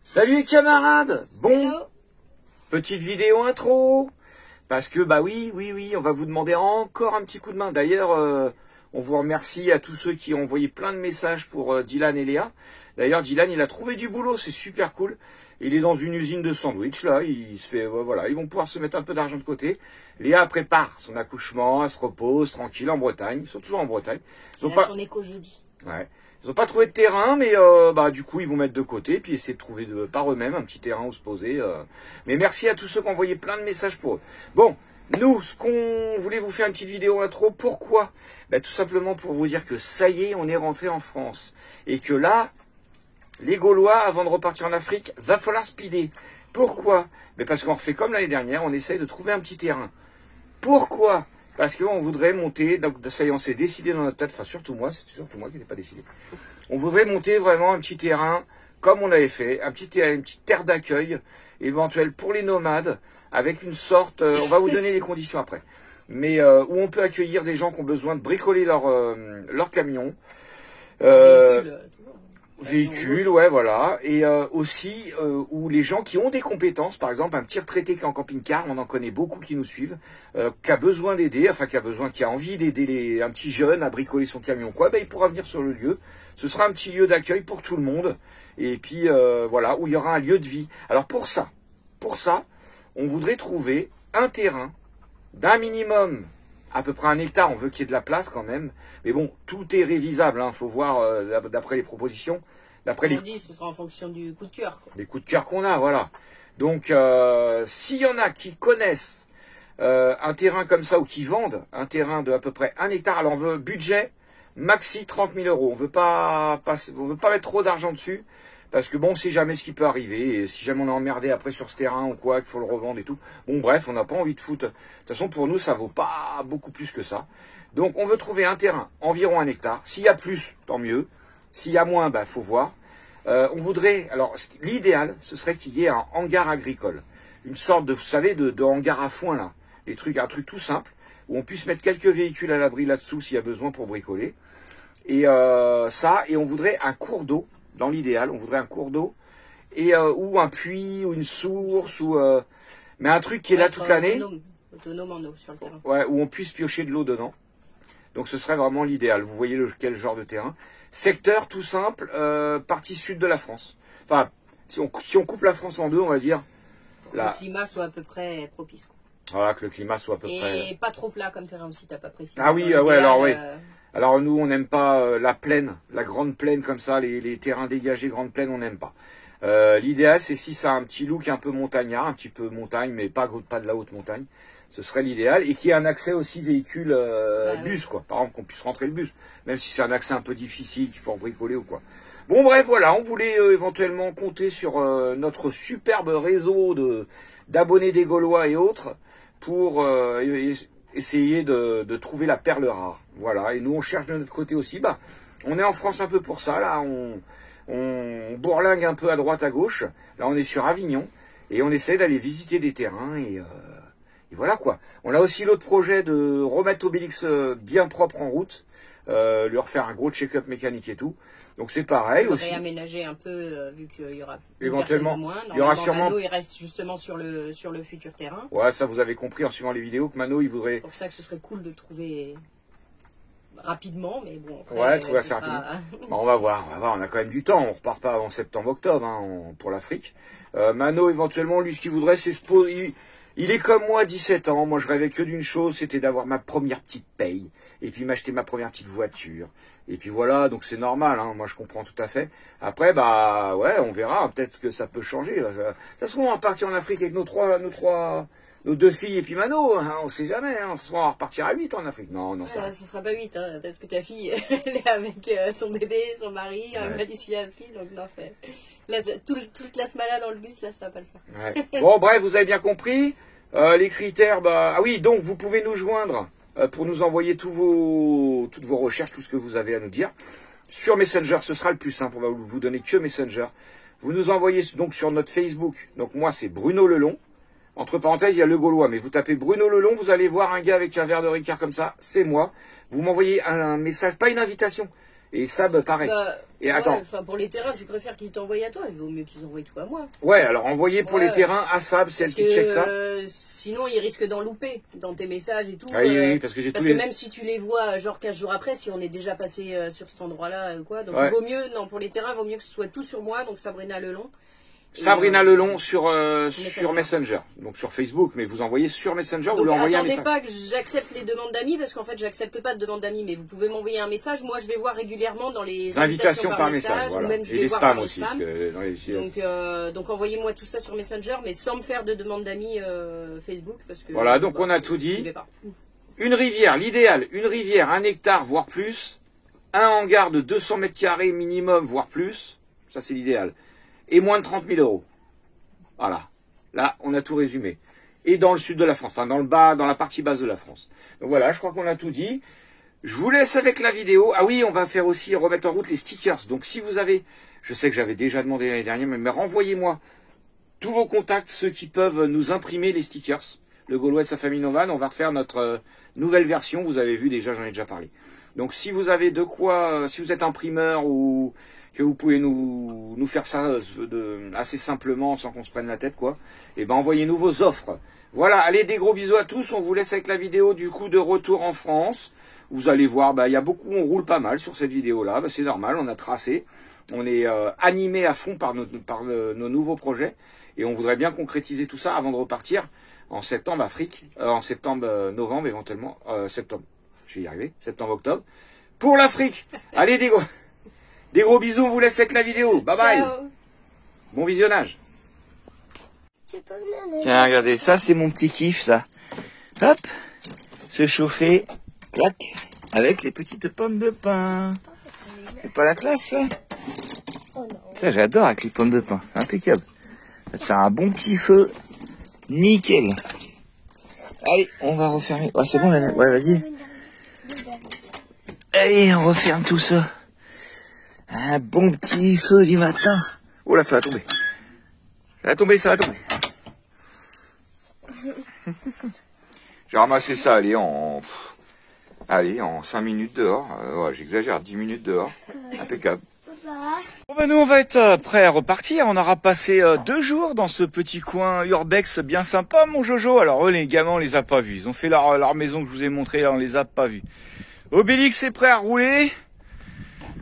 Salut les camarades. Bon, Hello. petite vidéo intro. Parce que, bah oui, on va vous demander encore un petit coup de main. D'ailleurs, on vous remercie à tous ceux qui ont envoyé plein de messages pour Dylan et Léa. D'ailleurs, Dylan, il a trouvé du boulot, c'est super cool. Il est dans une usine de sandwich, là, il se fait, voilà, ils vont pouvoir se mettre un peu d'argent de côté. Léa prépare son accouchement, elle se repose, tranquille, en Bretagne. Ils sont toujours en Bretagne. Ils ont Elle a pas... son écho jeudi. Ouais. Ils n'ont pas trouvé de terrain, mais bah, du coup, ils vont mettre de côté, puis essayer de trouver par eux-mêmes un petit terrain où se poser. Mais merci à tous ceux qui ont envoyé plein de messages pour eux. Bon, nous, ce qu'on voulait vous faire une petite vidéo intro, pourquoi? Bah, tout simplement pour vous dire que ça y est, on est rentré en France. Et que là, les Gaulois, avant de repartir en Afrique, va falloir speeder. Pourquoi? Mais parce qu'on refait comme l'année dernière, on essaye de trouver un petit terrain. Pourquoi? Parce qu'on voudrait monter, donc ça y est, on s'est décidé dans notre tête, enfin surtout moi, c'est surtout moi qui n'ai pas décidé. On voudrait monter vraiment un petit terrain, comme on avait fait, une petite terre d'accueil, éventuelle pour les nomades, avec une sorte, on va vous donner les conditions après, mais où on peut accueillir des gens qui ont besoin de bricoler leur camion. Véhicule, ouais, voilà. Et aussi, où les gens qui ont des compétences, par exemple, un petit retraité qui est en camping-car, on en connaît beaucoup qui nous suivent, qui a besoin d'aider, enfin qui a envie d'aider un petit jeune à bricoler son camion, quoi, ben, il pourra venir sur le lieu. Ce sera un petit lieu d'accueil pour tout le monde. Et puis, voilà, où il y aura un lieu de vie. Alors pour ça, on voudrait trouver un terrain d'un minimum, à peu près 1 hectare, on veut qu'il y ait de la place quand même. Mais bon, tout est révisable, hein, faut voir d'après les propositions. D'après Comme on dit, ce sera en fonction du coup de cœur. les coups de cœur qu'on a, voilà. Donc, s'il y en a qui connaissent un terrain comme ça ou qui vendent un terrain de à peu près 1 hectare, alors on veut budget maxi 30 000 euros. On veut pas mettre trop d'argent dessus. Parce que bon, on sait jamais ce qui peut arriver, et si jamais on est emmerdé après sur ce terrain ou quoi, qu'il faut le revendre et tout. Bon bref, on n'a pas envie de foutre. De toute façon, pour nous, ça vaut pas beaucoup plus que ça. Donc on veut trouver un terrain, environ 1 hectare. S'il y a plus, tant mieux. S'il y a moins, bah faut voir. On voudrait, alors l'idéal, ce serait qu'il y ait un hangar agricole. Une sorte de, vous savez, de hangar à foin là. Un truc tout simple, où on puisse mettre quelques véhicules à l'abri là-dessous s'il y a besoin pour bricoler. Et et on voudrait un cours d'eau. Dans l'idéal, on voudrait un cours d'eau et ou un puits ou une source mais un truc qui est là toute l'année. Autonome en eau sur le terrain. Ouais, où on puisse piocher de l'eau dedans. Donc ce serait vraiment l'idéal. Vous voyez quel genre de terrain. Secteur tout simple, partie sud de la France. Enfin, si on coupe la France en deux, on va dire. Pour que le climat soit à peu près propice. Quoi. Voilà, que le climat soit à peu près. Et pas trop plat comme terrain aussi, t'as pas précisé. Ah oui, ouais, alors oui. Alors nous, on n'aime pas la plaine, la grande plaine comme ça, les terrains dégagés, grande plaine, on n'aime pas. L'idéal, c'est si ça a un petit look un peu montagnard, un petit peu montagne, mais pas de la haute montagne. Ce serait l'idéal. Et qu'il y ait un accès aussi véhicule bus, quoi. Par exemple, qu'on puisse rentrer le bus. Même si c'est un accès un peu difficile, qu'il faut en bricoler ou quoi. Bon, bref, voilà. On voulait éventuellement compter sur notre superbe réseau d'abonnés des Gaulois et autres pour essayer de trouver la perle rare. Voilà, et nous on cherche de notre côté aussi. Bah, on est en France un peu pour ça, là, on bourlingue un peu à droite, à gauche. Là, on est sur Avignon, et on essaie d'aller visiter des terrains, et voilà quoi. On a aussi l'autre projet de remettre Obélix bien propre en route, lui refaire un gros check-up mécanique et tout. Donc c'est pareil aussi. Réaménager un peu, vu qu'il y aura éventuellement moins. Il y aura sûrement. Mano, il reste justement sur le futur terrain. Ouais, ça vous avez compris en suivant les vidéos que Mano, il voudrait. C'est pour ça que ce serait cool de trouver rapidement, mais bon. Après, ouais, trouver assez rapidement. Bon, on va voir. On a quand même du temps. On repart pas avant septembre-octobre hein, pour l'Afrique. Mano, éventuellement, lui, ce qu'il voudrait, c'est se poser. Il est comme moi, 17 ans. Moi, je rêvais que d'une chose, c'était d'avoir ma première petite paye. Et puis m'acheter ma première petite voiture. Et puis voilà, donc c'est normal. Hein, moi, je comprends tout à fait. Après, bah, ouais, on verra. Peut-être que ça peut changer. De toute façon, on va partir en Afrique avec nos 2 filles et puis Mano. Hein, on sait jamais. Hein, on va repartir à 8 en Afrique. Non, ça. Ce sera pas 8, hein, parce que ta fille, elle est avec son bébé, son mari, Malicia aussi. Donc non, toute la smala dans le bus, là, ça va pas le faire. Ouais. Bon, bref, vous avez bien compris. Les critères, bah... Ah oui, donc vous pouvez nous joindre pour nous envoyer toutes vos recherches, tout ce que vous avez à nous dire. Sur Messenger, ce sera le plus simple, on va vous donner que Messenger. Vous nous envoyez donc sur notre Facebook. Donc moi, c'est Bruno Lelon. Entre parenthèses, il y a Le Gaulois, mais vous tapez Bruno Lelon, vous allez voir un gars avec un verre de Ricard comme ça, c'est moi. Vous m'envoyez un message, pas une invitation, Et Sab, pareil. Bah, et attends. Enfin, pour les terrains, tu préfères qu'ils t'envoient à toi. Il vaut mieux qu'ils envoient tout à moi. Ouais, alors envoyer pour les terrains à Sab, c'est elle qui check ça. Sinon, ils risquent d'en louper dans tes messages et tout. Ah, oui, parce que même si tu les vois genre 15 jours après, si on est déjà passé sur cet endroit-là ou quoi. Donc il vaut mieux, non, pour les terrains, il vaut mieux que ce soit tout sur moi. Donc Sabrina Lelon. Sabrina Lelon sur Messenger, donc sur Facebook, mais vous envoyez sur Messenger, vous l'envoyez un message. Attendez pas que j'accepte les demandes d'amis, parce qu'en fait j'accepte pas de demandes d'amis, mais vous pouvez m'envoyer un message, moi je vais voir régulièrement dans les invitations par message, voilà. Ou même je vais voir dans les spams. Donc envoyez-moi tout ça sur Messenger, mais sans me faire de demandes d'amis Facebook, parce que... Voilà, donc on a tout dit. Une rivière, l'idéal, une rivière, 1 hectare, voire plus, un hangar de 200 mètres carrés minimum, voire plus, ça c'est l'idéal. Et moins de 30 000 €. Voilà. Là, on a tout résumé. Et dans le sud de la France, enfin dans le bas, dans la partie basse de la France. Donc voilà, je crois qu'on a tout dit. Je vous laisse avec la vidéo. Ah oui, on va faire aussi remettre en route les stickers. Donc si vous avez, je sais que j'avais déjà demandé l'année dernière, mais renvoyez-moi tous vos contacts, ceux qui peuvent nous imprimer les stickers. Le Gaulois et sa famille Novan, on va refaire notre nouvelle version. Vous avez vu déjà, j'en ai déjà parlé. Donc si vous avez de quoi, si vous êtes imprimeur ou que vous pouvez nous faire ça assez simplement sans qu'on se prenne la tête, quoi, et ben envoyez-nous vos offres. Voilà, allez, des gros bisous à tous, on vous laisse avec la vidéo du coup de retour en France. Vous allez voir, il y a beaucoup, on roule pas mal sur cette vidéo-là, c'est normal, on a tracé, on est animé à fond par nos nouveaux projets, et on voudrait bien concrétiser tout ça avant de repartir en septembre novembre éventuellement, septembre, je vais y arriver, septembre-octobre, pour l'Afrique. Allez, des gros bisous, on vous laisse avec la vidéo. Bye bye. Ciao. Bon visionnage. Tiens, regardez, ça c'est mon petit kiff, ça. Hop, se chauffer, clac, avec les petites pommes de pin. C'est pas la classe, ça? Ça, j'adore avec les pommes de pin, c'est impeccable. Ça va te faire un bon petit feu, nickel. Allez, on va refermer. Oh, c'est bon, ouais, vas-y. Allez, on referme tout ça. Un bon petit feu du matin. Oh là, ça va tomber. Ça va tomber, ça va tomber. J'ai ramassé ça, allez, en 5 minutes dehors. Ouais, j'exagère, 10 minutes dehors. Impeccable. Bon ben nous on va être prêts à repartir. On aura passé 2 jours dans ce petit coin urbex bien sympa, mon Jojo. Alors eux, les gamins, on les a pas vus. Ils ont fait leur maison que je vous ai montré, là, on les a pas vus. Obélix est prêt à rouler.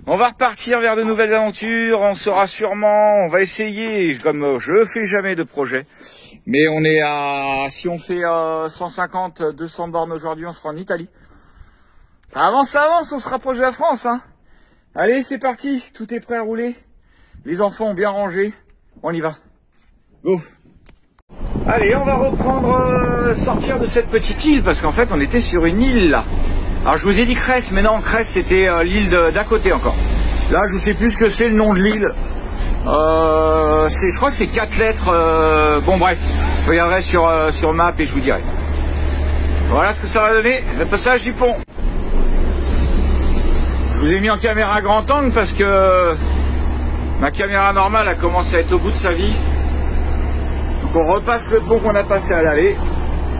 On va repartir vers de nouvelles aventures, on sera sûrement, on va essayer, comme je fais jamais de projet, mais on est si on fait 150, 200 bornes aujourd'hui, on sera en Italie. Ça avance, on se rapproche de la France, hein. Allez, c'est parti, tout est prêt à rouler, les enfants ont bien rangé, on y va. Go. Allez, on va reprendre, sortir de cette petite île, parce qu'en fait on était sur une île là. Alors je vous ai dit Crèce, mais non, Crèce c'était l'île d'à côté encore. Là je sais plus ce que c'est le nom de l'île. Je crois que c'est 4 lettres. Bon bref, je regarderai sur map et je vous dirai. Voilà ce que ça va donner, le passage du pont. Je vous ai mis en caméra grand angle parce que ma caméra normale a commencé à être au bout de sa vie. Donc on repasse le pont qu'on a passé à l'aller,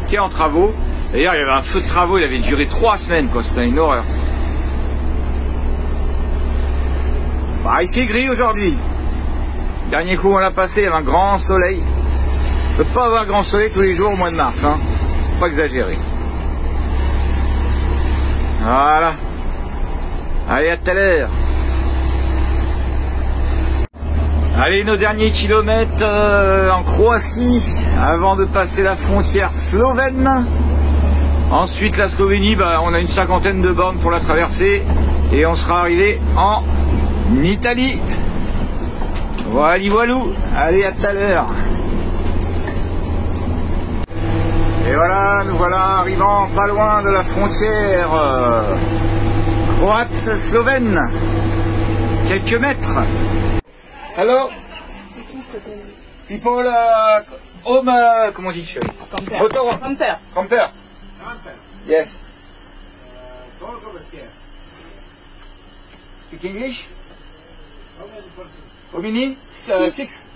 qui est en travaux. D'ailleurs, il y avait un feu de travaux, il avait duré 3 semaines, quoi. C'était une horreur. Bah, il fait gris aujourd'hui. Dernier coup, on l'a passé, il y avait un grand soleil. On ne peut pas avoir grand soleil tous les jours au mois de mars, hein. Faut pas exagérer. Voilà. Allez, à tout à l'heure. Allez, nos derniers kilomètres en Croatie, avant de passer la frontière slovène. Ensuite, la Slovénie, on a une 50aine de bornes pour la traverser. Et on sera arrivé en Italie. Voilà, voilou. Allez, à tout à l'heure. Et voilà, nous voilà arrivant pas loin de la frontière croate-slovène. Quelques mètres. Hello. People, home, comment on dit? Camper. Camper. Yes. Speak English? How many? 6.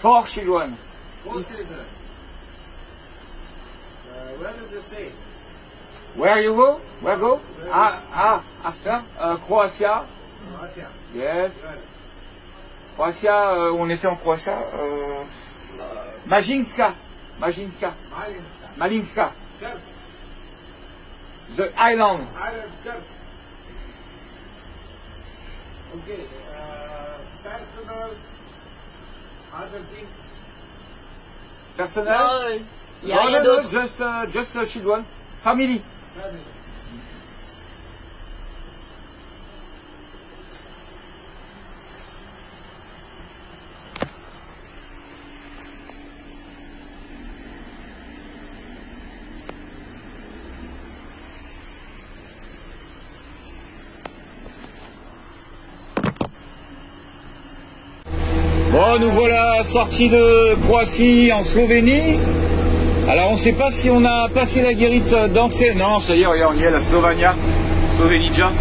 4 children. 4 children. Where do they stay? Where you go? Where go? After? Croatia? Yes. Croatia, on était en Croatie. Malinska. The island. Okay. Personal. Other things. Personnel? Non, il n'y a rien d'autre. Just children. Family. Bon, nous voilà sortis de Croatie en Slovénie. Alors on ne sait pas si on a passé la guérite d'entrée. Non, ça y est, regarde, on y est, la Slovenia. Slovénie déjà.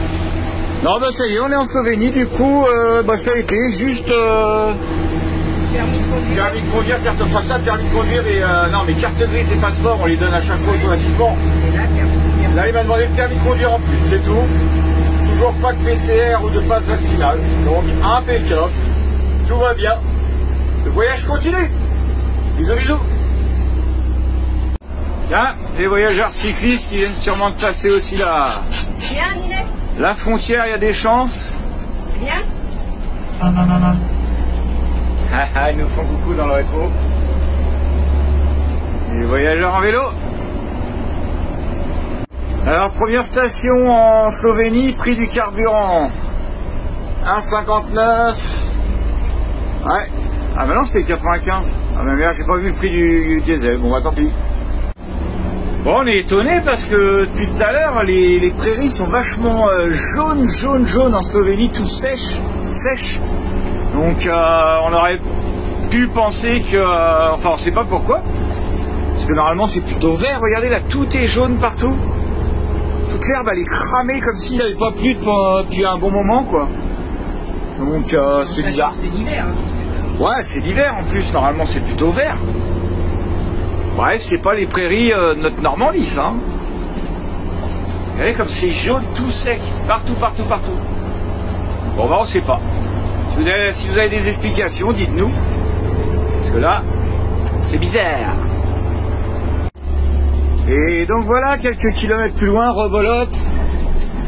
Non, bah ça y est, on est en Slovénie. Du coup, ça a été juste... Permis de conduire, carte de façade, permis de conduire et... non, mais carte grise et passeport, on les donne à chaque fois automatiquement. Là, il m'a demandé le permis de conduire en plus, c'est tout. Toujours pas de PCR ou de passe vaccinale. Donc, impeccable. Tout va bien. Le voyage continue. Bisous, bisous. Tiens, les voyageurs cyclistes qui viennent sûrement de passer aussi la frontière, il y a des chances. Bien. Ils nous font coucou dans le rétro. Les voyageurs en vélo. Alors, première station en Slovénie, prix du carburant 1,59. Ouais. Ah bah non, c'était 95. Ah bah merde, j'ai pas vu le prix du diesel. Bon bah tant pis. Bon, on est étonné parce que depuis tout à l'heure, les prairies sont vachement jaunes en Slovénie, tout sèche. Donc on aurait pu penser que... enfin, on sait pas pourquoi. Parce que normalement, c'est plutôt vert. Regardez là, tout est jaune partout. Toute l'herbe, elle est cramée comme s'il n'avait pas plu depuis un bon moment, quoi. Donc c'est bizarre. C'est l'hiver. Hein. Ouais, c'est l'hiver en plus, normalement c'est plutôt vert. Bref, c'est pas les prairies de notre Normandie, ça. Hein. Regardez comme c'est jaune, tout sec, partout. Bon, bah on sait pas. Si vous avez des explications, dites-nous. Parce que là, c'est bizarre. Et donc voilà, quelques kilomètres plus loin, rebolote,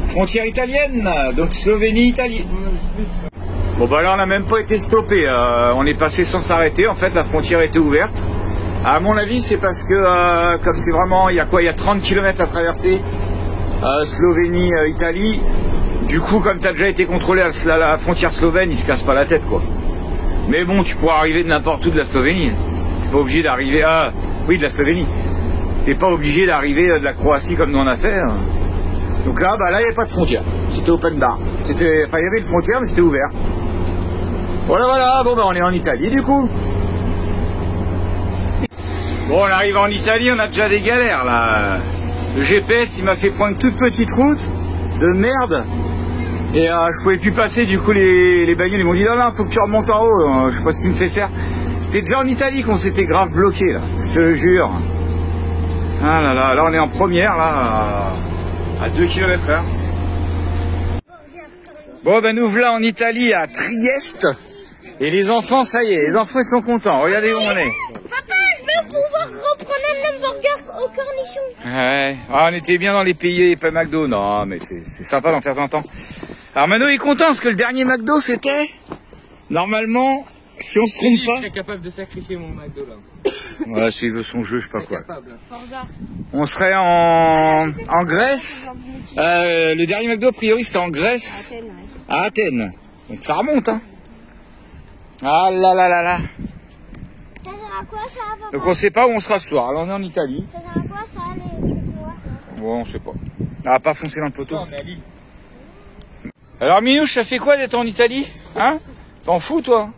frontière italienne, donc Slovénie-Italie. Bon bah là on n'a même pas été stoppé, on est passé sans s'arrêter, en fait la frontière était ouverte. À mon avis c'est parce que comme c'est vraiment, il y a 30 km à traverser, Slovénie-Italie, du coup comme tu as déjà été contrôlé à la frontière slovène, ils se cassent pas la tête quoi. Mais bon, tu pourras arriver de n'importe où de la Slovénie, t'es pas obligé d'arriver, de la Slovénie, t'es pas obligé d'arriver de la Croatie comme nous on a fait. Hein. Donc là, il n'y avait pas de frontière, c'était open bar, il y avait une frontière mais c'était ouvert. Voilà, bon on est en Italie du coup. Bon, on arrive en Italie, on a déjà des galères là. Le GPS il m'a fait prendre une toute petite route de merde. Et je pouvais plus passer, du coup les bagnoles ils m'ont dit non, faut que tu remontes en haut, je sais pas ce qu'il me fait faire. C'était déjà en Italie qu'on s'était grave bloqué là, je te le jure. Ah là on est en première là, à 2 km/h. Bon nous voilà en Italie à Trieste. Et les enfants, ça y est, les enfants ils sont contents. Regardez où on est. Papa, je vais pouvoir reprendre un hamburger au cornichon. Ouais, on était bien dans les pays, pas McDo. Non, mais c'est sympa d'en faire de temps en temps. Alors Mano est content parce que le dernier McDo c'était, normalement, si on se trompe pas... Je serais capable de sacrifier mon McDo là. Ouais, s'il veut son jeu, je sais pas quoi. Forza. On serait en Grèce. Le dernier McDo a priori c'était en Grèce. À Athènes. Donc ça remonte, hein. Ah là. Ça sert à quoi ça, papa? Donc on sait pas où on sera ce soir. Alors on est en Italie. Ça sert à quoi ça, les trucs noirs? Bon, on sait pas. On va pas foncer dans le poteau. Non, on est à Lille. Alors Minouche, ça fait quoi d'être en Italie? Hein? T'en fous toi?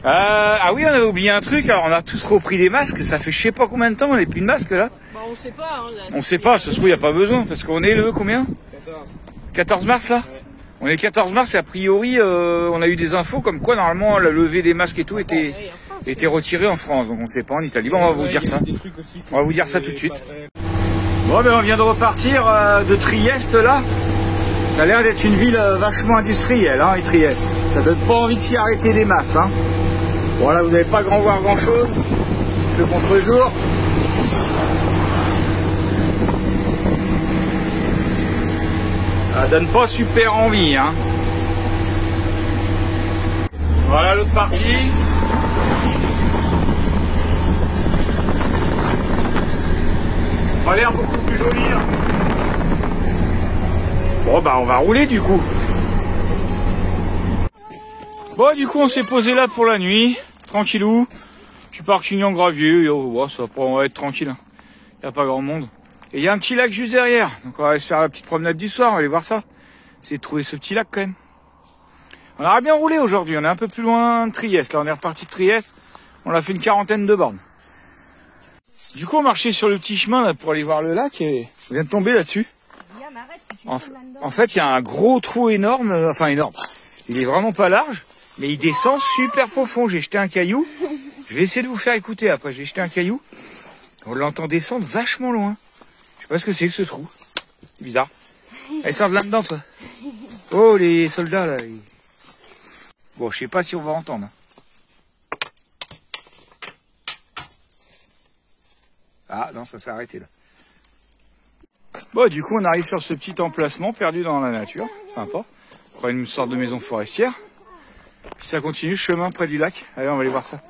Ah oui, on avait oublié un truc. Alors on a tous repris des masques. Ça fait je sais pas combien de temps on n'a plus de masques là. Bah on sait pas. Hein, on sait pas, ça se trouve il n'y a pas besoin. Parce qu'on est le combien? 14 mars là? Ouais. On est 14 mars et a priori on a eu des infos comme quoi normalement la levée des masques et tout était retirée en France. Donc on ne sait pas en Italie. Bon, on va vous dire ça. On va vous dire ça tout de suite. Bon ben on vient de repartir de Trieste là. Ça a l'air d'être une ville vachement industrielle, hein, et Trieste. Ça donne pas envie de s'y arrêter des masses, hein. Bon là vous n'avez pas voir grand chose. Le contre-jour. Ça donne pas super envie, hein. Voilà l'autre partie. Ça a l'air beaucoup plus joli, hein. Bon bah on va rouler du coup. Bon du coup on s'est posé là pour la nuit, tranquillou. Je suis parking en gravier, oh, ça va être tranquille. Il n'y a pas grand monde. Et il y a un petit lac juste derrière. Donc on va aller se faire la petite promenade du soir, on va aller voir ça. Essayer de trouver ce petit lac quand même. On aurait bien roulé aujourd'hui, on est un peu plus loin de Trieste. Là on est reparti de Trieste, on a fait une 40aine de bornes. Du coup on marchait sur le petit chemin là, pour aller voir le lac et on vient de tomber là-dessus. En fait il y a un gros trou énorme, enfin énorme. Il est vraiment pas large, mais il descend super profond. J'ai jeté un caillou. Je vais essayer de vous faire écouter après. J'ai jeté un caillou. On l'entend descendre vachement loin. Je sais pas ce que c'est que ce trou. C'est bizarre. Elle sort de là-dedans, toi. Oh, les soldats, là. Bon, je sais pas si on va entendre. Ah, non, ça s'est arrêté, là. Bon, du coup, on arrive sur ce petit emplacement perdu dans la nature. Sympa. On croit une sorte de maison forestière. Puis ça continue, chemin près du lac. Allez, on va aller voir ça.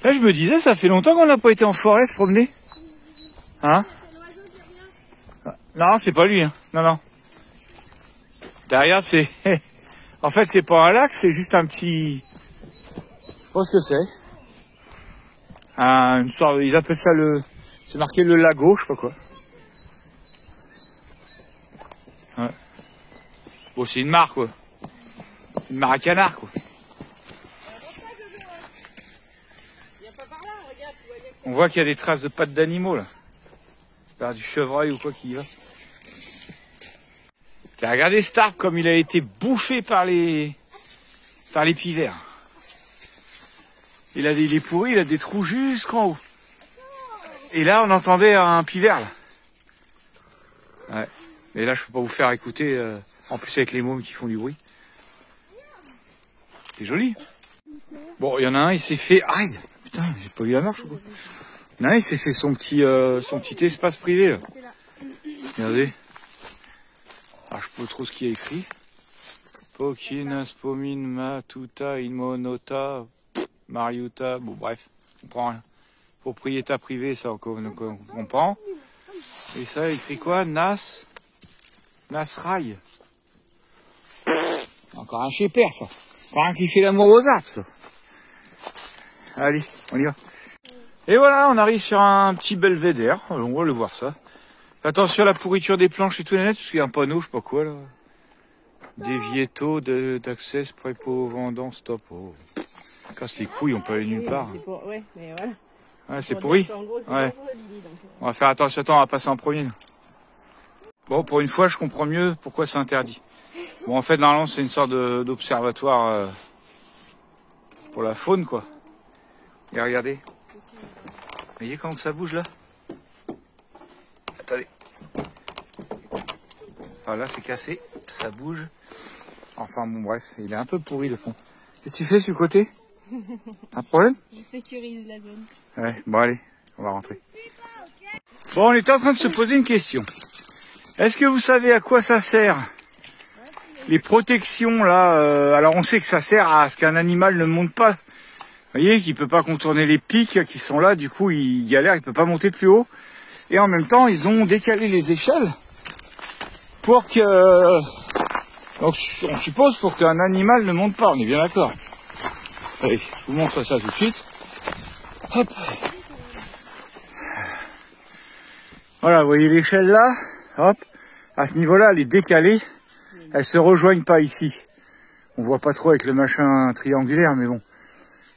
Là, je me disais, ça fait longtemps qu'on n'a pas été en forêt se promener. Hein? Non, c'est pas lui. Hein. Non, non. Derrière, c'est... En fait, c'est pas un lac, c'est juste un petit... Je sais pas ce que c'est. Une sorte... Ils appellent ça le... C'est marqué le lago, je sais pas quoi. Ouais. Bon, c'est une mare, quoi. Une mare à canard, quoi. On voit qu'il y a des traces de pattes d'animaux, là. Par du chevreuil ou quoi qui y va. T'as regardé cet arbre comme il a été bouffé par les pivers. Il est pourri, il a des trous jusqu'en haut. Et là, on entendait un pivert, là. Ouais. Mais là, je peux pas vous faire écouter, en plus avec les mômes qui font du bruit. C'est joli. Bon, il y en a un, il s'est fait... Aïe! Putain, j'ai pas vu la marche ou quoi? Il y en a un, il s'est fait son petit espace privé, là. Regardez. Alors, je sais pas trop ce qu'il y a écrit. Pokina, Spomin, Matuta, Inmonota, Mariuta, bon bref, on comprend rien. Propriétat privée, ça on comprend. Et ça, il écrit quoi? Nasraï. Encore un chez père, ça. Encore un qui fait l'amour aux arbres, ça. Allez, on y va. Et voilà, on arrive sur un petit belvédère. On va le voir ça. Attention à la pourriture des planches et tout les net, parce qu'il y a un panneau, je sais pas quoi là. Dévietto d'accès, prépo, vendant, stop. Oh. Casse les couilles, on peut aller nulle part. Ouais, mais voilà. Ouais, c'est pourri. Ouais. On va faire attention, attends, on va passer en premier. Bon, pour une fois, je comprends mieux pourquoi c'est interdit. Bon, en fait, normalement, c'est une sorte d'observatoire pour la faune, quoi. Et regardez. Vous voyez comment que ça bouge là? Attendez. Enfin là c'est cassé, ça bouge. Enfin bon bref, il est un peu pourri le pont. Qu'est-ce que tu fais sur le côté? Un problème? Je sécurise la zone. Ouais, bon allez, on va rentrer. Bon, on était en train de se poser une question. Est-ce que vous savez à quoi ça sert? Les protections là, alors on sait que ça sert à ce qu'un animal ne monte pas. Vous voyez qu'il peut pas contourner les pics qui sont là, du coup il galère, il peut pas monter plus haut. Et en même temps, ils ont décalé les échelles pour que... Donc, on suppose pour qu'un animal ne monte pas, on est bien d'accord. Allez, je vous montre ça tout de suite. Hop. Voilà, vous voyez l'échelle là. Hop. À ce niveau-là, elle est décalée. Elles se rejoignent pas ici. On voit pas trop avec le machin triangulaire, mais bon.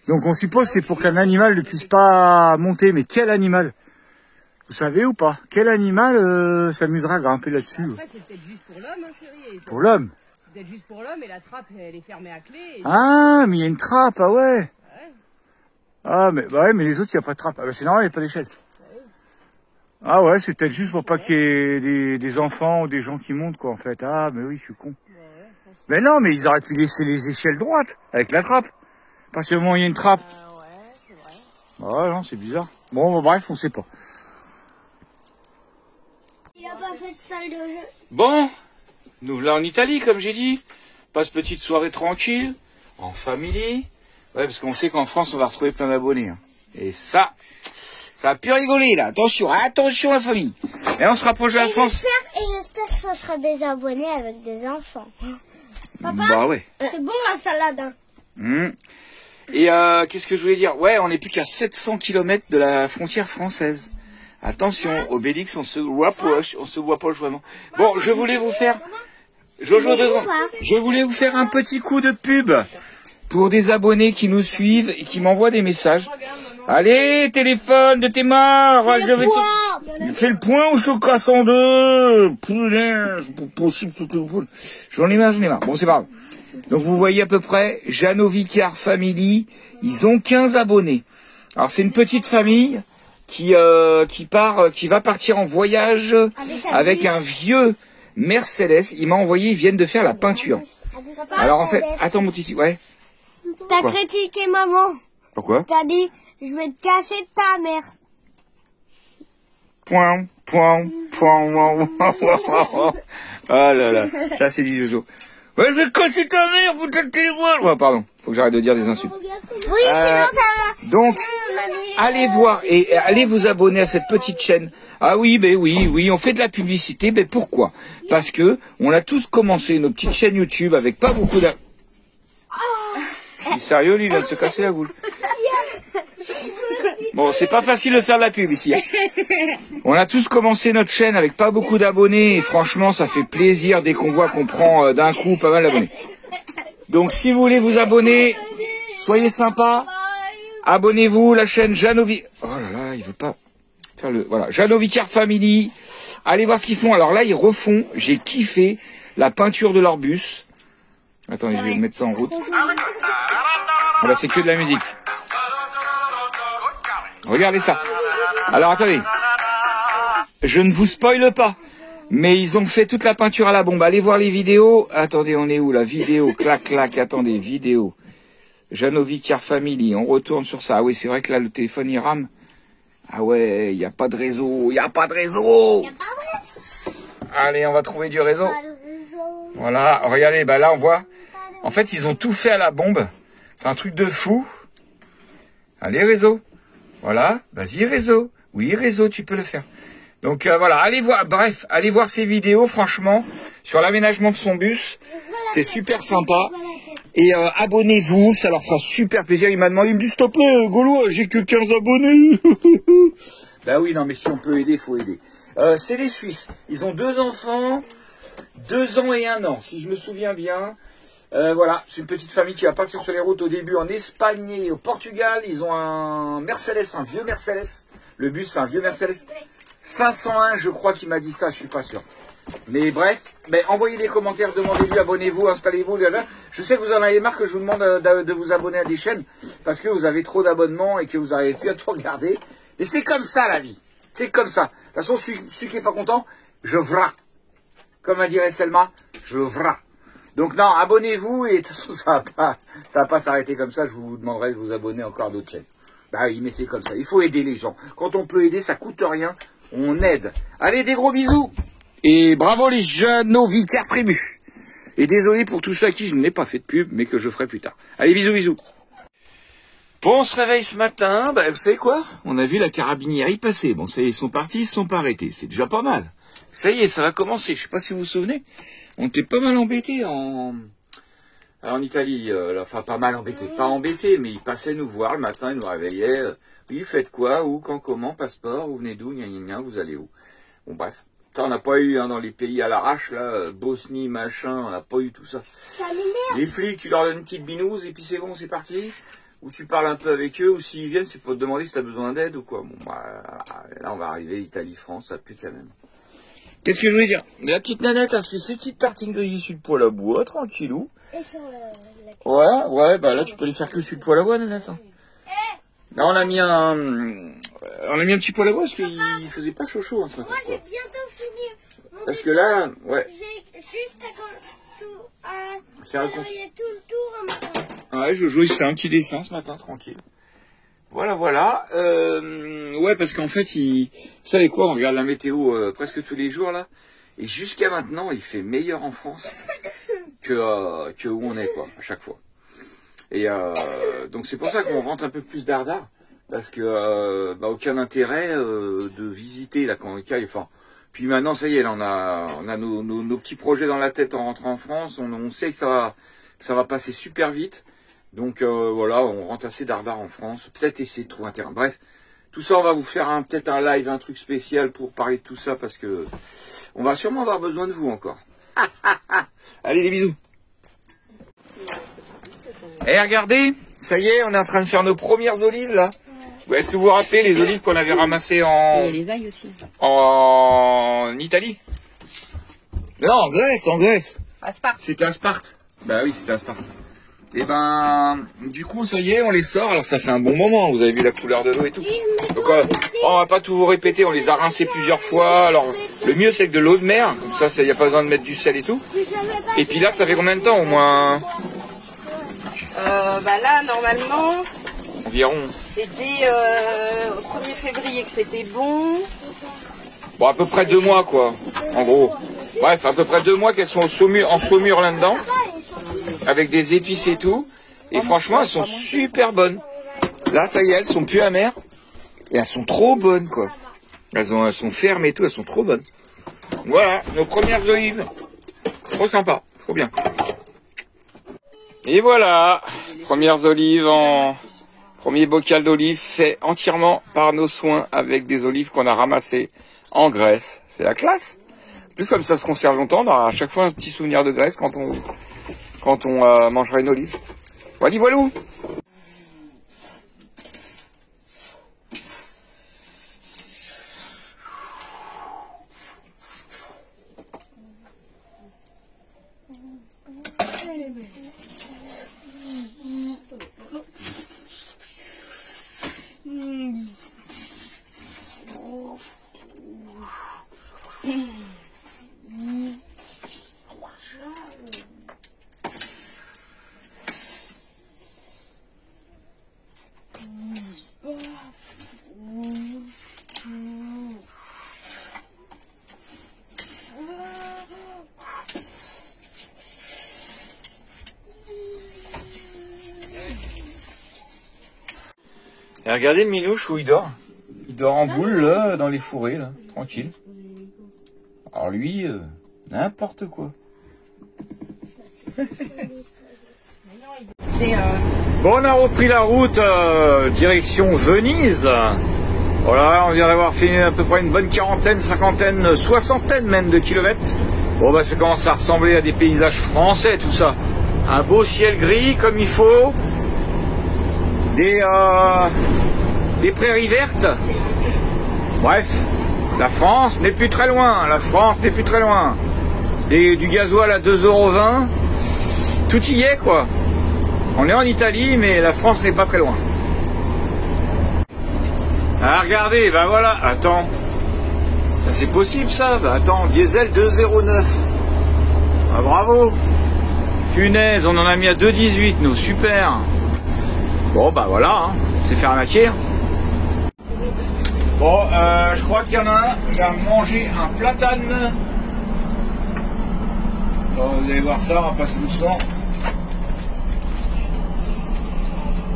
Donc, on suppose que c'est pour qu'un animal ne puisse pas monter. Mais quel animal ? Vous savez ou pas? Quel animal s'amusera à grimper là-dessus? Après, c'est peut-être juste pour l'homme, hein, chérie. Pour l'homme? C'est peut-être juste pour l'homme et la trappe, elle est fermée à clé. Et... Ah, mais il y a une trappe, ah ouais. Ouais. Ah, mais, bah ouais, mais les autres, il n'y a pas de trappe. Ah bah c'est normal, il n'y a pas d'échelle. Ouais. Ah ouais, c'est peut-être juste pour pas qu'il y ait des enfants ou des gens qui montent, quoi, en fait. Ah, mais oui, je suis con. Mais non, mais ils auraient pu laisser les échelles droites, avec la trappe. Parce que moment il y a une trappe. Ouais, c'est vrai. Ah non, c'est bizarre. Bon, bref, on sait pas. Il a pas fait de salle de jeu. Bon, nous voilà en Italie, comme j'ai dit. Passe petite soirée tranquille, en famille. Ouais, parce qu'on sait qu'en France, on va retrouver plein d'abonnés. Hein. Et ça a pu rigoler, là. Attention, attention la famille. Et on se rapproche de la France. J'espère que ça sera des abonnés avec des enfants. Papa, bah ouais. C'est bon la salade. Hein. Et qu'est-ce que je voulais dire? Ouais, on n'est plus qu'à 700 km de la frontière française. Attention, Obélix, on se rapproche vraiment. Bon, je voulais vous faire... Jojo, je voulais vous faire un petit coup de pub pour des abonnés qui nous suivent et qui m'envoient des messages. Allez, téléphone de tes morts, fais le point ou je te casse en deux. J'en ai marre. Bon, c'est pas grave. Donc vous voyez à peu près, Jeannot Vicard Family, ils ont 15 abonnés. Alors c'est une petite famille qui va partir en voyage avec un vieux Mercedes. Il m'a envoyé, ils viennent de faire la peinture. Alors en fait, attends mon titi, ouais. T'as critiqué maman. Pourquoi? T'as dit, je vais te casser ta mère. Point. Oh là là, ça c'est du Jojo. Ouais, je vais casser ta mère, putain de téléphone. Oh, pardon, faut que j'arrête de dire des insultes. Oui, sinon t'as... Donc, allez voir et allez vous abonner à cette petite chaîne. Ah oui, ben oui, on fait de la publicité. Ben pourquoi? Parce que on a tous commencé nos petites chaînes YouTube avec pas beaucoup d'abonnés. Il est sérieux, lui, il vient de se casser la boule. Bon, c'est pas facile de faire de la pub ici. On a tous commencé notre chaîne avec pas beaucoup d'abonnés et franchement, ça fait plaisir dès qu'on voit qu'on prend d'un coup pas mal d'abonnés. Donc, si vous voulez vous abonner, soyez sympa. Abonnez-vous, la chaîne Jeannot Vicard. Oh là là, il veut pas faire le... Voilà, Jeannot Vicard Family. Allez voir ce qu'ils font. Alors là, ils refont, j'ai kiffé, la peinture de leur bus. Attendez, je vais mettre ça en route. Ah bah, c'est que de la musique. Regardez ça. Alors attendez, je ne vous spoile pas, mais ils ont fait toute la peinture à la bombe. Allez voir les vidéos. Attendez, on est où la vidéo? Clac, attendez, vidéo. Jeannot Vicard Family, on retourne sur ça. Ah oui, c'est vrai que là, le téléphone, il rame. Ah ouais, il n'y a pas de réseau, Allez, on va trouver du réseau. Voilà, regardez, bah là, on voit. En fait, ils ont tout fait à la bombe. C'est un truc de fou. Allez, réseau. Voilà, vas-y réseau. Oui, réseau, tu peux le faire. Donc voilà, allez voir ces vidéos, franchement, sur l'aménagement de son bus. C'est super sympa. Et abonnez-vous, ça leur fera super plaisir. Il m'a demandé, il me dit, s'il te plaît, Gaulois, j'ai que 15 abonnés. Bah oui, non, mais si on peut aider, il faut aider. C'est les Suisses. Ils ont 2 enfants, 2 ans et 1 an, si je me souviens bien. Voilà, c'est une petite famille qui va partir sur les routes au début en Espagne et au Portugal. Ils ont un Mercedes, un vieux Mercedes. Le bus, c'est un vieux Mercedes. 501, je crois qu'il m'a dit ça, je suis pas sûr. Mais bref, envoyez des commentaires, demandez-lui, abonnez-vous, installez-vous. Je sais que vous en avez marre que je vous demande de vous abonner à des chaînes parce que vous avez trop d'abonnements et que vous n'arrivez plus à tout regarder. Et c'est comme ça la vie. C'est comme ça. De toute façon, celui qui n'est pas content, je vra. Comme a dirait Selma, je vra. Donc non, abonnez-vous et de toute façon ça va pas s'arrêter comme ça. Je vous demanderai de vous abonner encore à d'autres chaînes. Bah oui, mais c'est comme ça. Il faut aider les gens. Quand on peut aider, ça coûte rien. On aide. Allez, des gros bisous. Et bravo les Jeannot Vicard Tribu. Et désolé pour tous ceux à qui je n'ai pas fait de pub, mais que je ferai plus tard. Allez, bisous. Bon, on se réveille ce matin. Vous savez quoi? On a vu la carabinière y passer. Bon, ça y est, ils sont partis, ils se sont pas arrêtés. C'est déjà pas mal. Ça y est, ça va commencer. Je sais pas si vous vous souvenez. On était pas mal embêtés en Italie. Enfin, pas mal embêtés. Pas embêtés, mais ils passaient nous voir le matin, ils nous réveillaient. Oui, faites quoi? Où? Quand? Comment? Passeport? Vous venez d'où? Vous allez où? Bon, bref. Ça, on n'a pas eu dans les pays à l'arrache, là, Bosnie, machin, on n'a pas eu tout ça. Les flics, tu leur donnes une petite binouse et puis c'est bon, c'est parti. Ou tu parles un peu avec eux, ou s'ils viennent, c'est pour te demander si tu as besoin d'aide ou quoi. Bon, là, on va arriver Italie, France, ça pue quand même. Qu'est-ce que je voulais dire? La petite nanette, elle se fait ses petites tartines grillées sur le poêle à bois, tranquillou. Et sur ouais, là, tu peux les faire que sur le poêle à bois, nanette. Là, on a mis On a mis un petit poêle à bois parce qu'il faisait pas chaud ce matin. Moi, j'ai bientôt fini. Parce que là, ouais. J'ai juste à faire tout le tour un matin. Ouais, Jojo, il se fait un petit dessin ce matin, tranquille. Voilà, voilà. Ouais, parce qu'en fait, vous savez quoi, on regarde la météo presque tous les jours, là. Et jusqu'à maintenant, il fait meilleur en France que où on est, quoi, à chaque fois. Et donc, c'est pour ça qu'on rentre un peu plus dardard. Parce que, aucun intérêt de visiter, là, quand enfin. Puis maintenant, ça y est, là, on a nos petits projets dans la tête en rentrant en France. On sait que ça va passer super vite. Donc voilà, on rentre assez dardard en France. Peut-être essayer de trouver un terrain. Bref, tout ça, on va vous faire peut-être un live, un truc spécial pour parler de tout ça parce que on va sûrement avoir besoin de vous encore. Allez, des bisous. Et regardez, ça y est, on est en train de faire nos premières olives là. Est-ce que vous vous rappelez les olives qu'on avait ramassées en... Il y a les ails aussi. En Italie? Non, en Grèce. À Sparte. C'était à Sparte. Bah oui, c'était à Sparte. Et ben, du coup, ça y est, on les sort. Alors ça fait un bon moment, vous avez vu la couleur de l'eau et tout. Donc on va pas tout vous répéter, on les a rincés plusieurs fois. Alors le mieux c'est que de l'eau de mer, comme ça il n'y a pas besoin de mettre du sel et tout. Et puis là, ça fait combien de temps au moins? Là, normalement... Environ. C'était au 1er février que c'était bon. Bon, à peu près 2 mois, quoi, en gros. Bref, à peu près 2 mois qu'elles sont en saumure là-dedans, avec des épices et tout. Et franchement, elles sont super bonnes. Là, ça y est, elles sont plus amères. Et elles sont trop bonnes, quoi. Elles sont fermes et tout, elles sont trop bonnes. Voilà, nos premières olives. Trop sympa, trop bien. Et voilà, premières olives Premier bocal d'olives fait entièrement par nos soins avec des olives qu'on a ramassées en Grèce. C'est la classe. En plus, comme ça se conserve longtemps, on aura à chaque fois un petit souvenir de Grèce quand on mangera une olive. Voilà, voilou. Et regardez le minouche où il dort. Il dort en boule, là, dans les fourrés, là, tranquille. Alors lui, n'importe quoi. Bon, on a repris la route direction Venise. Voilà, on vient d'avoir fait à peu près une bonne quarantaine, cinquantaine, soixantaine même de kilomètres. Bon, bah ça commence à ressembler à des paysages français, tout ça. Un beau ciel gris, comme il faut. Des prairies vertes. Bref, la France n'est plus très loin. La France n'est plus très loin. Du gasoil à 2,20 €. Tout y est, quoi. On est en Italie, mais la France n'est pas très loin. Ah, regardez, bah voilà. Attends. Bah, c'est possible, ça. Bah, attends, diesel 2,09 €. Ah, bravo. Punaise, on en a mis à 2,18 €, nous. Super. Bon, bah voilà, hein. C'est faire arnaquer. Bon, je crois qu'il y en a un qui a mangé un platane. Bon, vous allez voir ça, on va passer doucement.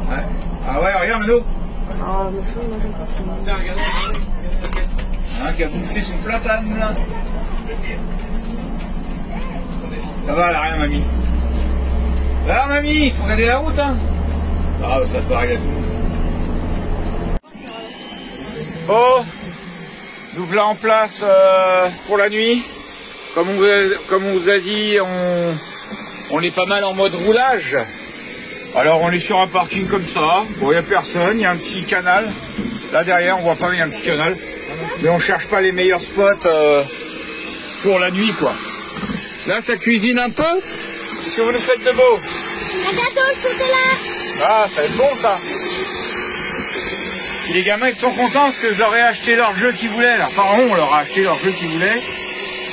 Ouais. Ah ouais, regarde, Mano. Ah, le chou, moi j'aime pas. Regarde. Un qui a bouffé son platane, là. Ça va, elle a rien, mamie. Alors, mamie, il faut regarder la route, hein. Ah, ça te paraît à tout le monde. Bon, nous voilà en place pour la nuit. Comme on vous a dit, on est pas mal en mode roulage. Alors on est sur un parking comme ça. Bon, il n'y a personne, il y a un petit canal. Là derrière, on voit pas, il y a un petit canal. Mais on cherche pas les meilleurs spots pour la nuit, quoi. Là, ça cuisine un peu. Qu'est-ce que vous nous faites de beau? Un gâteau au chocolat. Ah, ça va être bon, ça. Puis les gamins ils sont contents parce que je leur ai acheté leur jeu qu'ils voulaient. Là. Enfin on leur a acheté leur jeu qu'ils voulaient.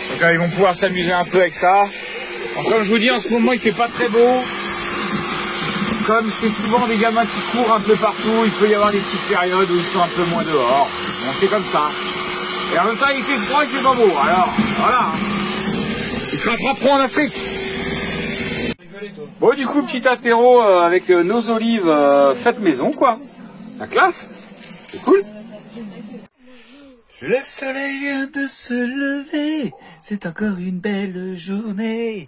Donc là, ils vont pouvoir s'amuser un peu avec ça. Alors, comme je vous dis, en ce moment il fait pas très beau. Comme c'est souvent des gamins qui courent un peu partout, il peut y avoir des petites périodes où ils sont un peu moins dehors. Bon, c'est comme ça. Et en même temps il fait froid, il fait pas beau. Alors voilà. Ils se rattraperont en Afrique. Bon, du coup, petit apéro avec nos olives faites maison, quoi. La classe. C'est cool. Le soleil vient de se lever. C'est encore une belle journée.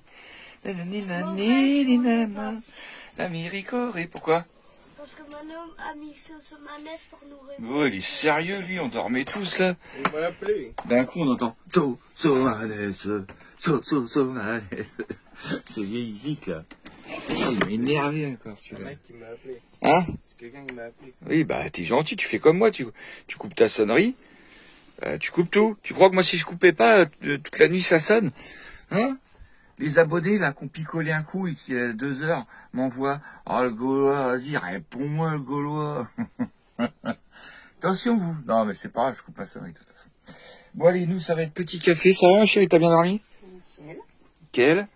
L'Américoré, pourquoi? Parce que mon homme a mis ce manège pour nous réveiller. Oh, il est sérieux, lui. On dormait tous, là. Il m'a appelé. D'un coup, on entend manège. Manège. C'est vieille zik, là. Il m'a énervé encore, celui-là. C'est un mec qui m'a appelé. Hein? C'est quelqu'un qui m'a appelé. Oui, bah, t'es gentil, tu fais comme moi, tu coupes ta sonnerie, tu coupes tout. Tu crois que moi, si je coupais pas, toute la nuit, ça sonne? Hein? Les abonnés, là, qui ont picolé un coup et qui, à 2 heures, m'envoient, oh, le Gaulois, vas-y, réponds-moi, le Gaulois. Attention, vous. Non, mais c'est pas grave, je coupe la sonnerie, de toute façon. Bon, allez, nous, ça va être petit café, ça va, chérie, t'as bien dormi? Nickel.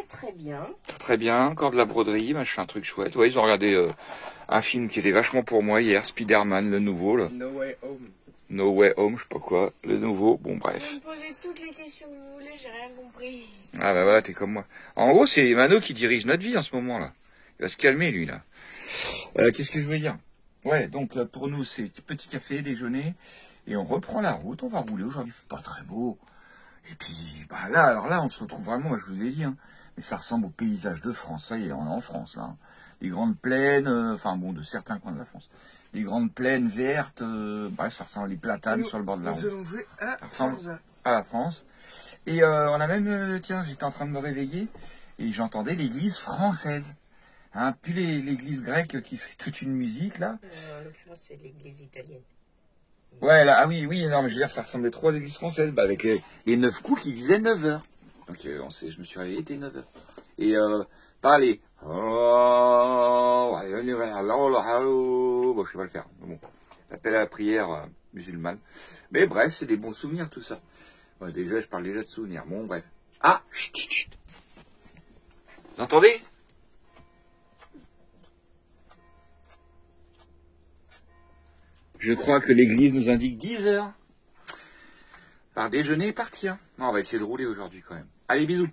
Très bien. Très bien, encore de la broderie, machin, un truc chouette. Ouais, ils ont regardé un film qui était vachement pour moi hier, Spider-Man, le nouveau, là. No Way Home. No Way Home, je sais pas quoi, le nouveau, bon bref. Vous me posez toutes les questions que vous voulez, j'ai rien compris. Ah bah voilà, t'es comme moi. En gros, c'est Mano qui dirige notre vie en ce moment, là. Il va se calmer, lui, là. Qu'est-ce que je veux dire? Ouais, donc pour nous, c'est petit café, déjeuner, et on reprend la route, on va rouler. Aujourd'hui, il fait pas très beau. Et puis, bah là, alors là, on se retrouve vraiment, je vous ai dit, hein, mais ça ressemble au paysage de France. Ça y est, on est en France, là. Hein. Les grandes plaines, enfin bon, de certains coins de la France. Les grandes plaines vertes, bref, ça ressemble à les platanes sur le bord de la route. Ça ressemble à la France. Et on a même, tiens, j'étais en train de me réveiller et j'entendais l'église française. Hein, puis l'église grecque qui fait toute une musique, là. En l'occurrence, c'est l'église italienne. Ouais, là, ah oui, non, mais je veux dire, ça ressemblait trop à l'église française, bah, avec les 9 coups qui disaient 9 heures. Donc, je me suis réveillé, il était 9 heures. Et, par les, bon, je sais pas le faire, bon, l'appel à la prière musulmane. Mais bref, c'est des bons souvenirs, tout ça. Ouais, déjà, je parle déjà de souvenirs, bon, bref. Ah, chut, chut, chut. Vous entendez? Je crois que l'église nous indique 10 heures. Par déjeuner et partir. Non, on va essayer de rouler aujourd'hui quand même. Allez, bisous.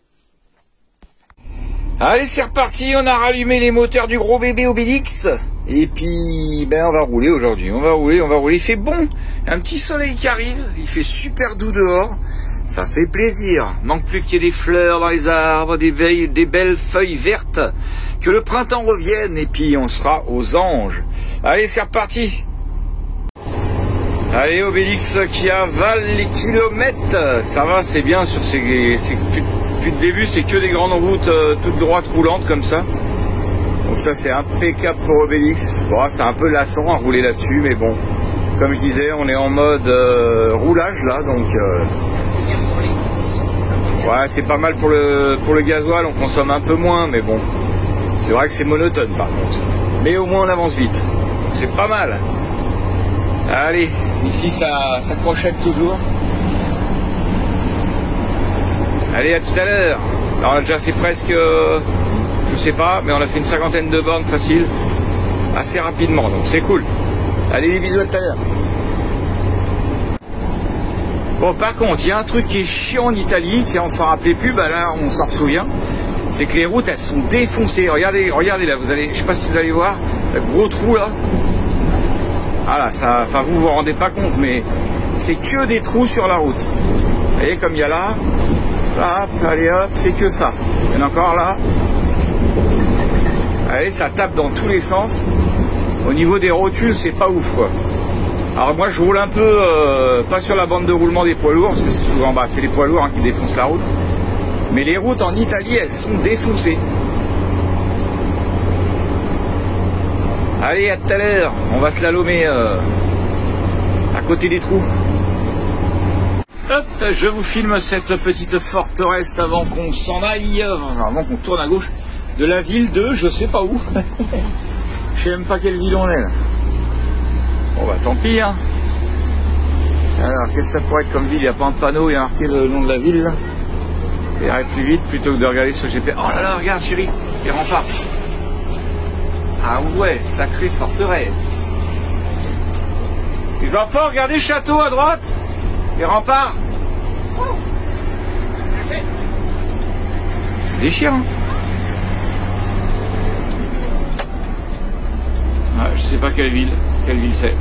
Allez, c'est reparti. On a rallumé les moteurs du gros bébé Obélix. Et puis, ben, on va rouler aujourd'hui. On va rouler. Il fait bon. Un petit soleil qui arrive. Il fait super doux dehors. Ça fait plaisir. Manque plus qu'il y ait des fleurs dans les arbres, des belles feuilles vertes. Que le printemps revienne. Et puis, on sera aux anges. Allez, c'est reparti. Allez, Obélix qui avale les kilomètres, ça va, c'est bien sur depuis le début, c'est que des grandes routes toutes droites roulantes comme ça. Donc ça c'est impeccable pour Obélix. Bon, c'est un peu lassant à rouler là-dessus, mais bon, comme je disais, on est en mode roulage là, donc ouais, c'est pas mal pour le gasoil, on consomme un peu moins, mais bon, c'est vrai que c'est monotone par contre. Mais au moins on avance vite, c'est pas mal. Allez, ici ça crochette toujours. Allez, à tout à l'heure. Alors on a déjà fait presque, je sais pas, mais on a fait une 50aine de bornes facile, assez rapidement, donc c'est cool. Allez, les bisous, à tout à l'heure. Bon, par contre, il y a un truc qui est chiant en Italie, on ne s'en rappelait plus, bah là on s'en souvient, c'est que les routes elles sont défoncées. Regardez là, vous allez, je sais pas si vous allez voir, le gros trou là. Voilà, ça, enfin vous vous rendez pas compte, mais c'est que des trous sur la route. Vous voyez comme il y a là, hop, allez hop, c'est que ça. Il y en a encore là. Allez, ça tape dans tous les sens. Au niveau des rotules, c'est pas ouf quoi. Alors moi je roule un peu, pas sur la bande de roulement des poids lourds, parce que c'est souvent, bah, c'est les poids lourds hein, qui défoncent la route. Mais les routes en Italie, elles sont défoncées. Allez, à tout à l'heure, on va slalomer à côté des trous. Hop, je vous filme cette petite forteresse avant qu'on s'en aille, avant qu'on tourne à gauche de la ville de je sais pas où. Je sais même pas quelle ville on est là. Bon bah tant pis hein. Alors qu'est-ce que ça pourrait être comme ville? Il n'y a pas un panneau, il y a marqué le nom de la ville là. Ça irait plus vite plutôt que de regarder sur GPS. Oh là là, regarde chérie, les remparts. Ah ouais, sacrée forteresse. Les enfants, regardez le château à droite. Les remparts. Déchire hein. Ah, je sais pas quelle ville c'est.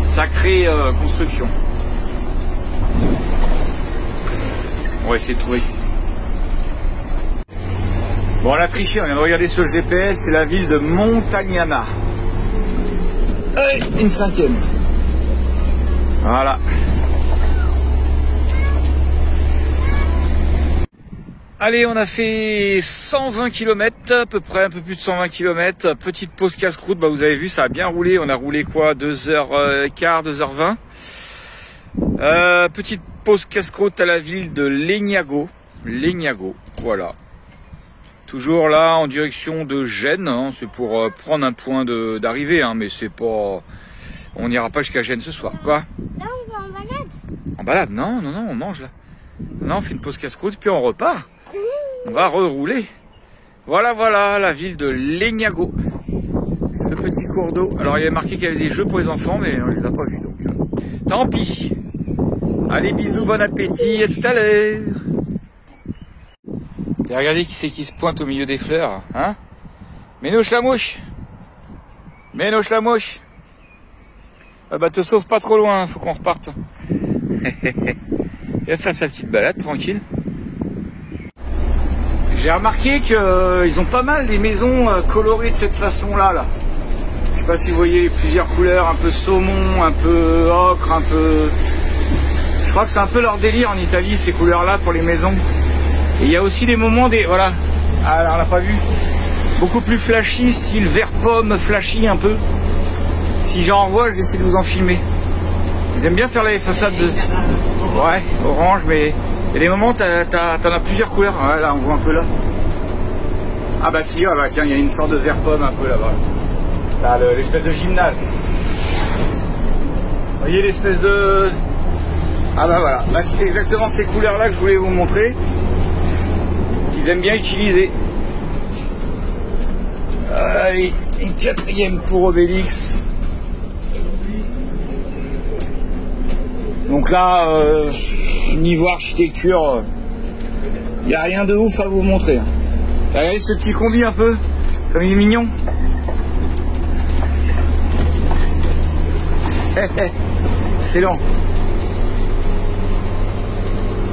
Sacrée construction. On va essayer de trouver. Bon, on a triché, on vient de regarder sur le GPS, c'est la ville de Montagnana. Allez, une 5e. Voilà. Allez, on a fait 120 km, à peu près, un peu plus de 120 km. Petite pause casse-croûte, bah vous avez vu, ça a bien roulé. On a roulé quoi, 2h15, 2h20. Petite pause casse-croûte à la ville de Legnago. Legnago, voilà. Toujours là, en direction de Gênes. Hein. C'est pour prendre un point d'arrivée, hein, mais c'est pas... On n'ira pas jusqu'à Gênes ce soir, quoi. Là, on va en balade. En balade? Non, non, non, on mange là. Non, on fait une pause casse-croûte, puis on repart. On va rerouler. Voilà, voilà, la ville de Legnago. Ce petit cours d'eau. Alors, il y avait marqué qu'il y avait des jeux pour les enfants, mais on les a pas vus, donc tant pis. Allez, bisous, bon appétit, à tout à l'heure. Regardez qui c'est qui se pointe au milieu des fleurs, hein? Ménouche la mouche. Ménouche la mouche. Ah bah, te sauve pas trop loin, faut qu'on reparte. Il va faire sa petite balade, tranquille. J'ai remarqué qu'ils ont pas mal des maisons colorées de cette façon-là, là. Je sais pas si vous voyez les plusieurs couleurs, un peu saumon, un peu ocre, un peu... Je crois que c'est un peu leur délire en Italie, ces couleurs-là, pour les maisons. Et il y a aussi des moments, voilà. Ah, là, on l'a pas vu. Beaucoup plus flashy, style vert pomme, flashy un peu. Si j'en revois, je vais essayer de vous en filmer. Ils aiment bien faire les façades de... Ouais, orange, mais... Il y a des moments, t'en as plusieurs couleurs. Ouais, là, on voit un peu là. Ah bah si, ah bah tiens, il y a une sorte de vert pomme un peu là-bas. Là, l'espèce de gymnase. Vous voyez l'espèce de... Ah bah voilà, là c'était exactement ces couleurs-là que je voulais vous montrer. Qu'ils aiment bien utiliser. Allez, une 4e pour Obélix. Donc là, niveau architecture, il n'y a rien de ouf à vous montrer. Regardez ce petit combi un peu, comme il est mignon. Excellent.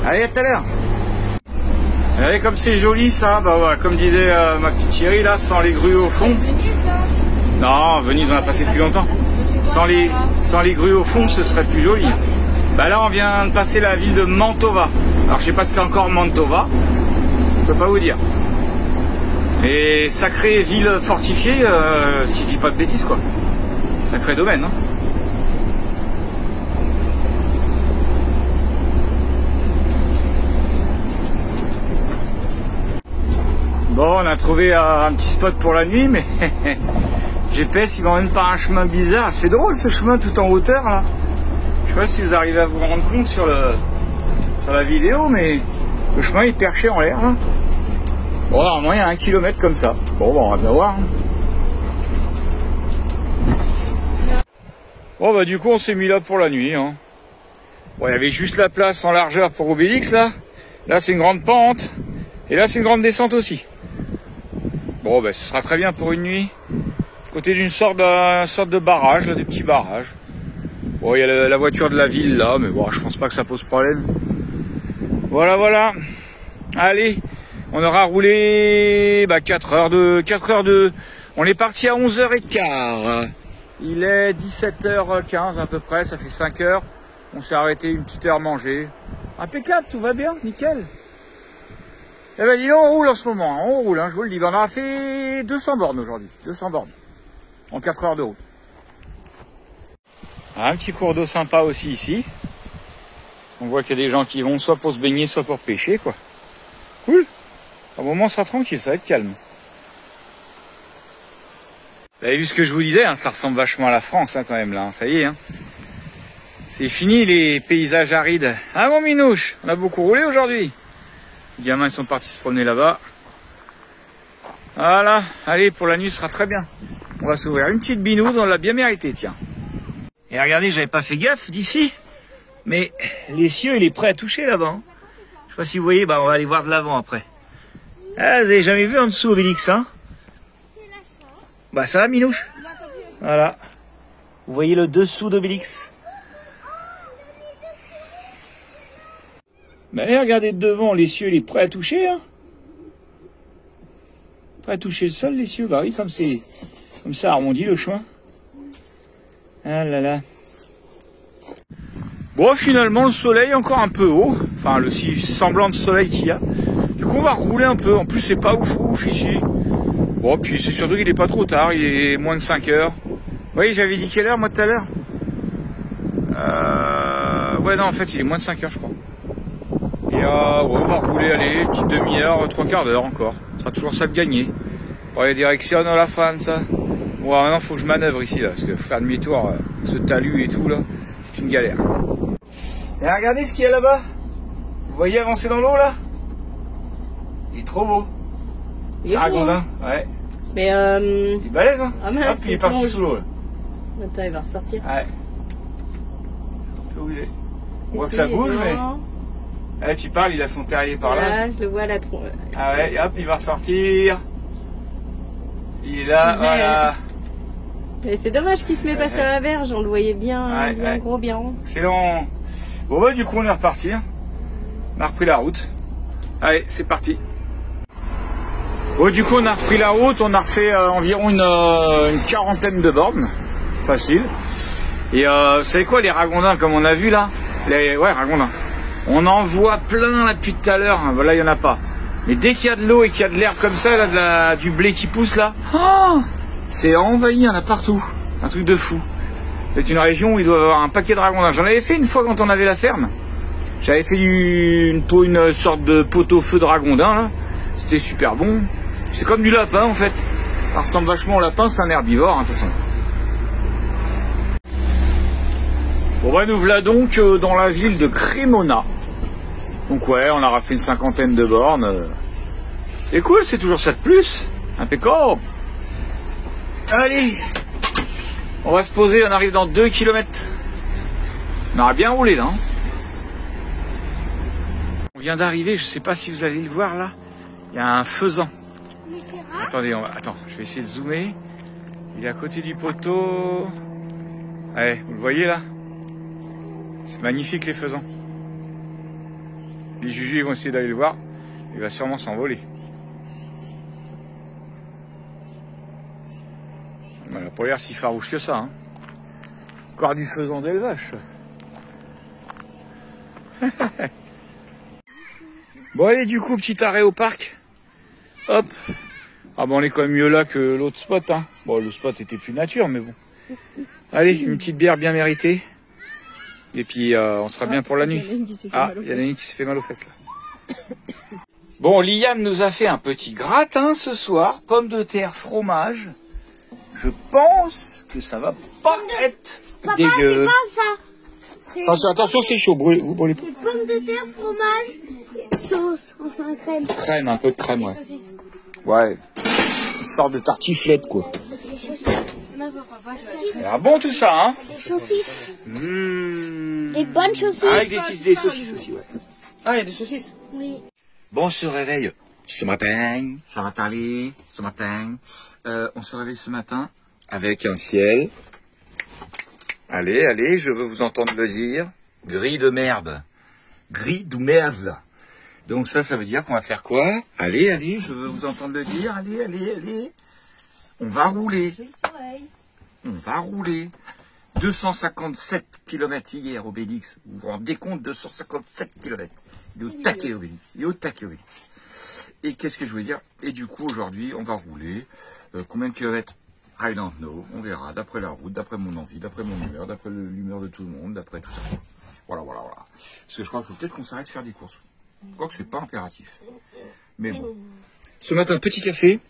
Allez, à tout à l'heure. Regardez comme c'est joli ça, bah voilà, comme disait ma petite chérie là, sans les grues au fond. Non, Venise on a passé depuis longtemps. Sans les grues au fond, ce serait plus joli. Bah là on vient de passer la ville de Mantova. Alors je sais pas si c'est encore Mantova, je peux pas vous dire. Et sacrée ville fortifiée, si je dis pas de bêtises quoi. Sacré domaine. Hein. Bon, on a trouvé un petit spot pour la nuit, mais GPS il m'emmène par un chemin bizarre. C'est drôle ce chemin tout en hauteur là. Je sais pas si vous arrivez à vous rendre compte sur la vidéo, mais le chemin est perché en l'air là. Bon, normalement il y a 1 kilomètre comme ça. Bon, on va bien voir. Bon bah du coup on s'est mis là pour la nuit. Hein. Bon, il y avait juste la place en largeur pour Obélix là. Là c'est une grande pente. Et là c'est une grande descente aussi. Bon bah ce sera très bien pour une nuit. Côté d'une sorte de barrage, là, des petits barrages. Bon, il y a la voiture de la ville là, mais bon, je pense pas que ça pose problème. Voilà, voilà. Allez, on aura roulé 4 heures de... On est parti à 11h15. Il est 17h15 à peu près, ça fait 5 heures. On s'est arrêté une petite heure manger. Impeccable, tout va bien, nickel. Eh ben dis donc, on roule en ce moment, on roule, hein, je vous le dis. On a fait 200 bornes aujourd'hui, 200 bornes. En 4 heures de route. Un petit cours d'eau sympa aussi ici. On voit qu'il y a des gens qui vont soit pour se baigner, soit pour pêcher, quoi. Cool. À un moment, on sera tranquille, ça va être calme. Vous avez vu ce que je vous disais, hein, ça ressemble vachement à la France hein, quand même là, ça y est. Hein. C'est fini les paysages arides. Ah mon minouche, on a beaucoup roulé aujourd'hui. Les gamins ils sont partis se promener là-bas. Voilà, allez pour la nuit ce sera très bien. On va s'ouvrir une petite binouse, on l'a bien mérité tiens. Et regardez, j'avais pas fait gaffe d'ici, mais l'essieu il est prêt à toucher là-bas. Hein. Je sais pas si vous voyez, bah on va aller voir de l'avant après. Ah, vous avez jamais vu en dessous Obélix hein? Bah ça va minouche. Voilà. Vous voyez le dessous d'Obélix. Mais regardez devant, l'essieu il est prêt à toucher. Hein. Prêt à toucher le sol l'essieu. Bah oui, comme c'est comme ça arrondi le chemin. Ah là là. Bon finalement le soleil est encore un peu haut. Enfin le semblant de soleil qu'il y a. Du coup on va rouler un peu. En plus c'est pas ouf ici. Bon, puis c'est surtout qu'il n'est pas trop tard, il est moins de 5 heures. Oui, j'avais dit quelle heure moi tout à l'heure ouais, non, en fait, il est moins de 5 heures, je crois. Et ouais, on va rouler, allez, une petite demi-heure, 3/4 d'heure encore. Ça sera toujours ça de gagner. Bon, allez, direction à la fin, ça. Bon, maintenant, il faut que je manœuvre ici, là, parce que faire demi-tour, ce talus et tout, là, c'est une galère. Et regardez ce qu'il y a là-bas. Vous voyez avancer dans l'eau, là? Il est trop beau. Il est Ragondin, ouais. Mais il est balèze, hein. Ah mince, hop, il est parti sous l'eau, là. Attends, il va ressortir. Ouais. Je sais où il est. On voit que ça bouge, mais... Eh, tu parles, il a son terrier par là. Je le vois là. Ah ouais, et hop, il va ressortir. Il est là, voilà. Et c'est dommage qu'il se met pas sur la berge, on le voyait bien, bien gros, bien rond. Excellent. Bon bah du coup on est reparti. On a repris la route. Allez, c'est parti. Bon, du coup, on a repris la route, on a refait environ une quarantaine de bornes. Facile. Et vous savez quoi, les ragondins, comme on a vu là, ouais, ragondins. On en voit plein là depuis tout à l'heure. Voilà, il n'y en a pas. Mais dès qu'il y a de l'eau et qu'il y a de l'herbe comme ça, là, du blé qui pousse là, oh, c'est envahi, il y en a partout. Un truc de fou. C'est une région où il doit y avoir un paquet de ragondins. J'en avais fait une fois quand on avait la ferme. J'avais fait une sorte de pot-au-feu de ragondins là. C'était super bon. C'est comme du lapin en fait. Ça ressemble vachement au lapin, c'est un herbivore, hein, de toute façon. Bon bah nous voilà donc dans la ville de Cremona. Donc ouais, on a refait une cinquantaine de bornes. C'est cool, c'est toujours ça de plus. Impeccable. Allez, on va se poser, on arrive dans 2 km. On aura bien roulé là. Hein. On vient d'arriver, je sais pas si vous allez le voir là. Il y a un faisan. Attendez, attends, je vais essayer de zoomer. Il est à côté du poteau. Allez, vous le voyez là? C'est magnifique les faisans. Les jujus ils vont essayer d'aller le voir. Il va sûrement s'envoler. Voilà, pour l'air si farouche que ça. Hein. Encore du faisan d'élevage. Bon allez, du coup, petit arrêt au parc. Hop. Ah bon, on est quand même mieux là que l'autre spot. Hein. Bon, le spot était plus nature, mais bon. Allez, une petite bière bien méritée. Et puis, on sera bien pour la nuit. Il y en a une qui s'est fait mal aux fesses, là. Bon, Liam nous a fait un petit gratin ce soir. Pommes de terre, fromage. Je pense que ça va pas être dégueu. Papa, c'est pas ça. Attention, c'est chaud. Vous brûlez pas. Pommes de terre, fromage, sauce, enfin crème. Crème, un peu de crème, ouais. Ouais. Une sorte de tartiflette, quoi. Ah bon tout ça, hein? Des saucisses. Des bonnes saucisses. Avec des saucisses aussi, ouais. Ah, il y a des saucisses? Oui. Bon, on se réveille ce matin. Ça va parler ce matin. On se réveille ce matin avec un ciel. Allez, allez, je veux vous entendre le dire. Gris de merde. Gris de merde. Donc ça veut dire qu'on va faire quoi? Allez, allez, je veux vous entendre le dire. Allez, allez, allez. On va rouler. On va rouler. 257 km hier, Obélix. Vous vous rendez compte, 257 km. Il est au taquet, Obélix. Il est au taquet, Obélix. Et qu'est-ce que je voulais dire? Et du coup, aujourd'hui, on va rouler. Combien de kilomètres? I don't know. On verra, d'après la route, d'après mon envie, d'après mon humeur, d'après l'humeur de tout le monde, d'après tout ça. Voilà, voilà, voilà. Parce que je crois qu'il faut peut-être qu'on s'arrête de faire des courses. Je crois que c'est pas impératif. Mais bon. Ce matin, petit café.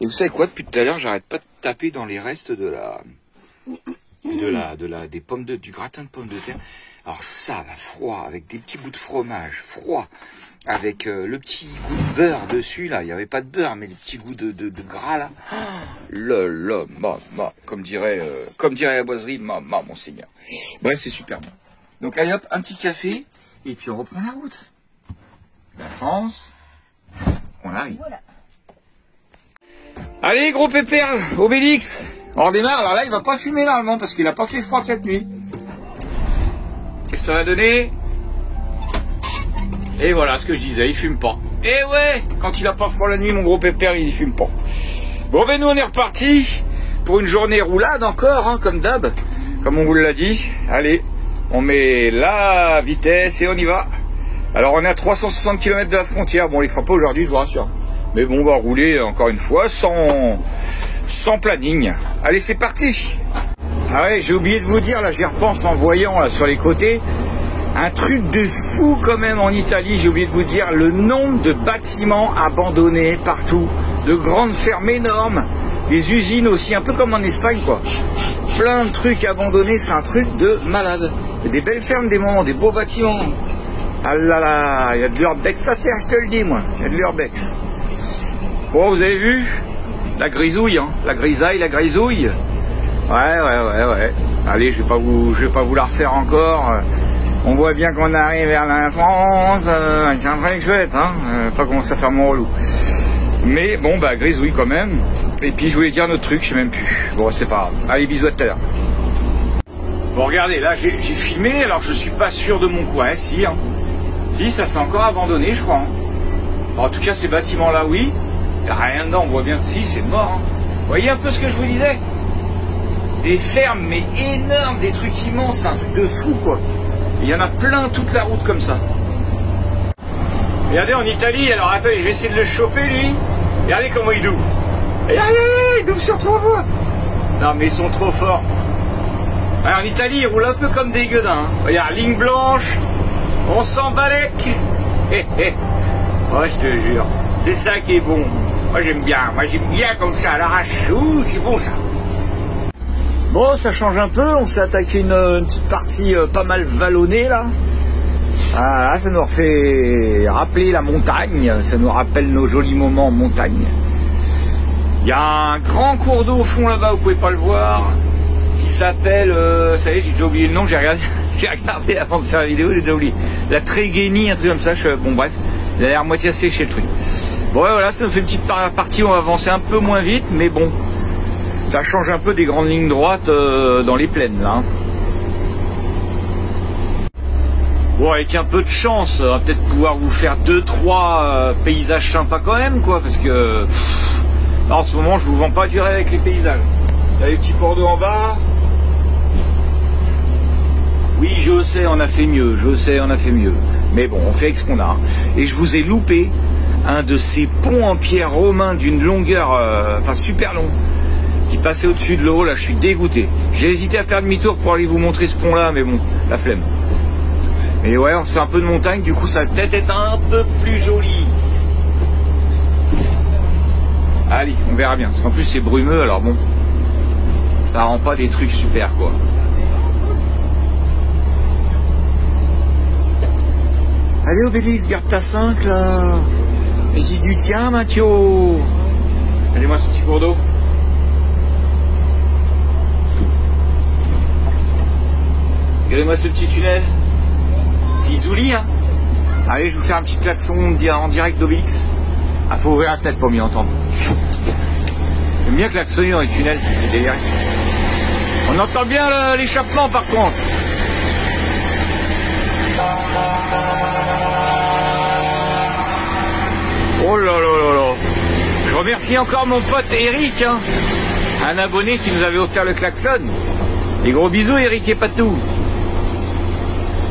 Et vous savez quoi, depuis tout à l'heure, j'arrête pas de taper dans les restes de des pommes du gratin de pommes de terre. Alors ça, là, froid, avec des petits bouts de fromage, froid, avec le petit goût de beurre dessus, là. Il n'y avait pas de beurre, mais le petit goût de gras, là. Comme dirait la boiserie, mon seigneur. Bref, c'est super bon. Donc allez hop, un petit café, et puis on reprend la route. La France, on arrive. Voilà. Allez, gros pépère, Obélix, on redémarre. Alors là, il va pas fumer normalement, parce qu'il a pas fait froid cette nuit. Qu'est-ce que ça va donner? Et voilà ce que je disais, il fume pas. Et ouais, quand il a pas froid la nuit, mon gros pépère, il fume pas. Bon ben nous on est reparti pour une journée roulade encore, hein, comme d'hab, comme on vous l'a dit. Allez, on met la vitesse et on y va. Alors on est à 360 km de la frontière. Bon, on les fera pas aujourd'hui, je vous rassure. Mais bon, on va rouler encore une fois sans planning. Allez, c'est parti. Ah ouais, j'ai oublié de vous dire, là, j'y repense en voyant là sur les côtés. Un truc de fou quand même en Italie, j'ai oublié de vous dire, le nombre de bâtiments abandonnés partout. De grandes fermes énormes, des usines aussi, un peu comme en Espagne, quoi. Plein de trucs abandonnés, c'est un truc de malade. Des belles fermes, des moments, des beaux bâtiments. Ah là là, il y a de l'urbex à faire, je te le dis, moi. Il y a de l'urbex. Bon, vous avez vu? La grisouille, hein. La grisaille, la grisouille. Ouais. Allez, je vais pas vous la refaire encore. On voit bien qu'on arrive vers la France. C'est un vrai chouette, hein. Pas commencer à faire mon relou. Mais bon, bah, grisouille quand même. Et puis, je voulais dire un autre truc, je sais même plus. Bon, c'est pas grave. Allez, bisous à tout à l'heure. Bon, regardez, là, j'ai filmé, alors je suis pas sûr de mon coin. Si, hein. Si, ça s'est encore abandonné, je crois. Hein. En tout cas, ces bâtiments-là, oui. Il n'y a rien dedans, on voit bien que si, c'est mort. Hein. Vous voyez un peu ce que je vous disais? Des fermes, mais énormes, des trucs immenses, c'est un truc de fou, quoi. Il y en a plein toute la route comme ça. Regardez, en Italie, alors attendez, je vais essayer de le choper, lui. Regardez comment il double. Regardez, il double sur 3 voies. Non, mais ils sont trop forts. Alors, en Italie, ils roulent un peu comme des gueudins. Hein. Regarde, ligne blanche, on s'en balèque. Oh, je te jure, c'est ça qui est bon. Moi, j'aime bien comme ça, à l'arrache. Ouh, c'est bon, ça. Bon, ça change un peu, on s'est attaqué une petite partie pas mal vallonnée, là. Ah, ça nous refait rappeler la montagne, ça nous rappelle nos jolis moments en montagne. Il y a un grand cours d'eau au fond là-bas, vous pouvez pas le voir, qui s'appelle, ça y est, j'ai déjà oublié le nom, j'ai regardé avant de faire la vidéo, j'ai déjà oublié. La Tréguénie, un truc comme ça, bon bref, il a l'air moitié asséché le truc. Bon ouais, voilà, ça nous fait une petite partie, on va avancer un peu moins vite, mais bon, ça change un peu des grandes lignes droites dans les plaines là. Bon, avec un peu de chance, on va peut-être pouvoir vous faire 2-3 paysages sympas quand même, quoi, parce que là, en ce moment, je vous vends pas du rêve avec les paysages. Il y a les petits cours d'eau en bas. Oui, je sais, on a fait mieux, mais bon, on fait avec ce qu'on a. Et je vous ai loupé un de ces ponts en pierre romains d'une longueur, super long, qui passait au-dessus de l'eau. Là, je suis dégoûté. J'ai hésité à faire demi-tour pour aller vous montrer ce pont-là, mais bon, la flemme. Et ouais, on fait un peu de montagne, du coup, ça va peut-être être un peu plus joli. Allez, on verra bien. Parce qu'en plus, c'est brumeux, alors bon, ça rend pas des trucs super, quoi. Allez, Obélix, garde ta 5, là. Vas-y, du tien, Mathieu. Allez-moi ce petit cours d'eau. Regardez-moi ce petit tunnel. Zizouli, hein. Allez, je vous fais un petit klaxon en direct d'Obélix. Ah, faut ouvrir la fenêtre pour mieux entendre. J'aime bien klaxonner dans les tunnels, c'est délire. On entend bien l'échappement par contre. Oh là là là là. Je remercie encore mon pote Eric, hein. Un abonné qui nous avait offert le klaxon. Et gros bisous Eric et Patou.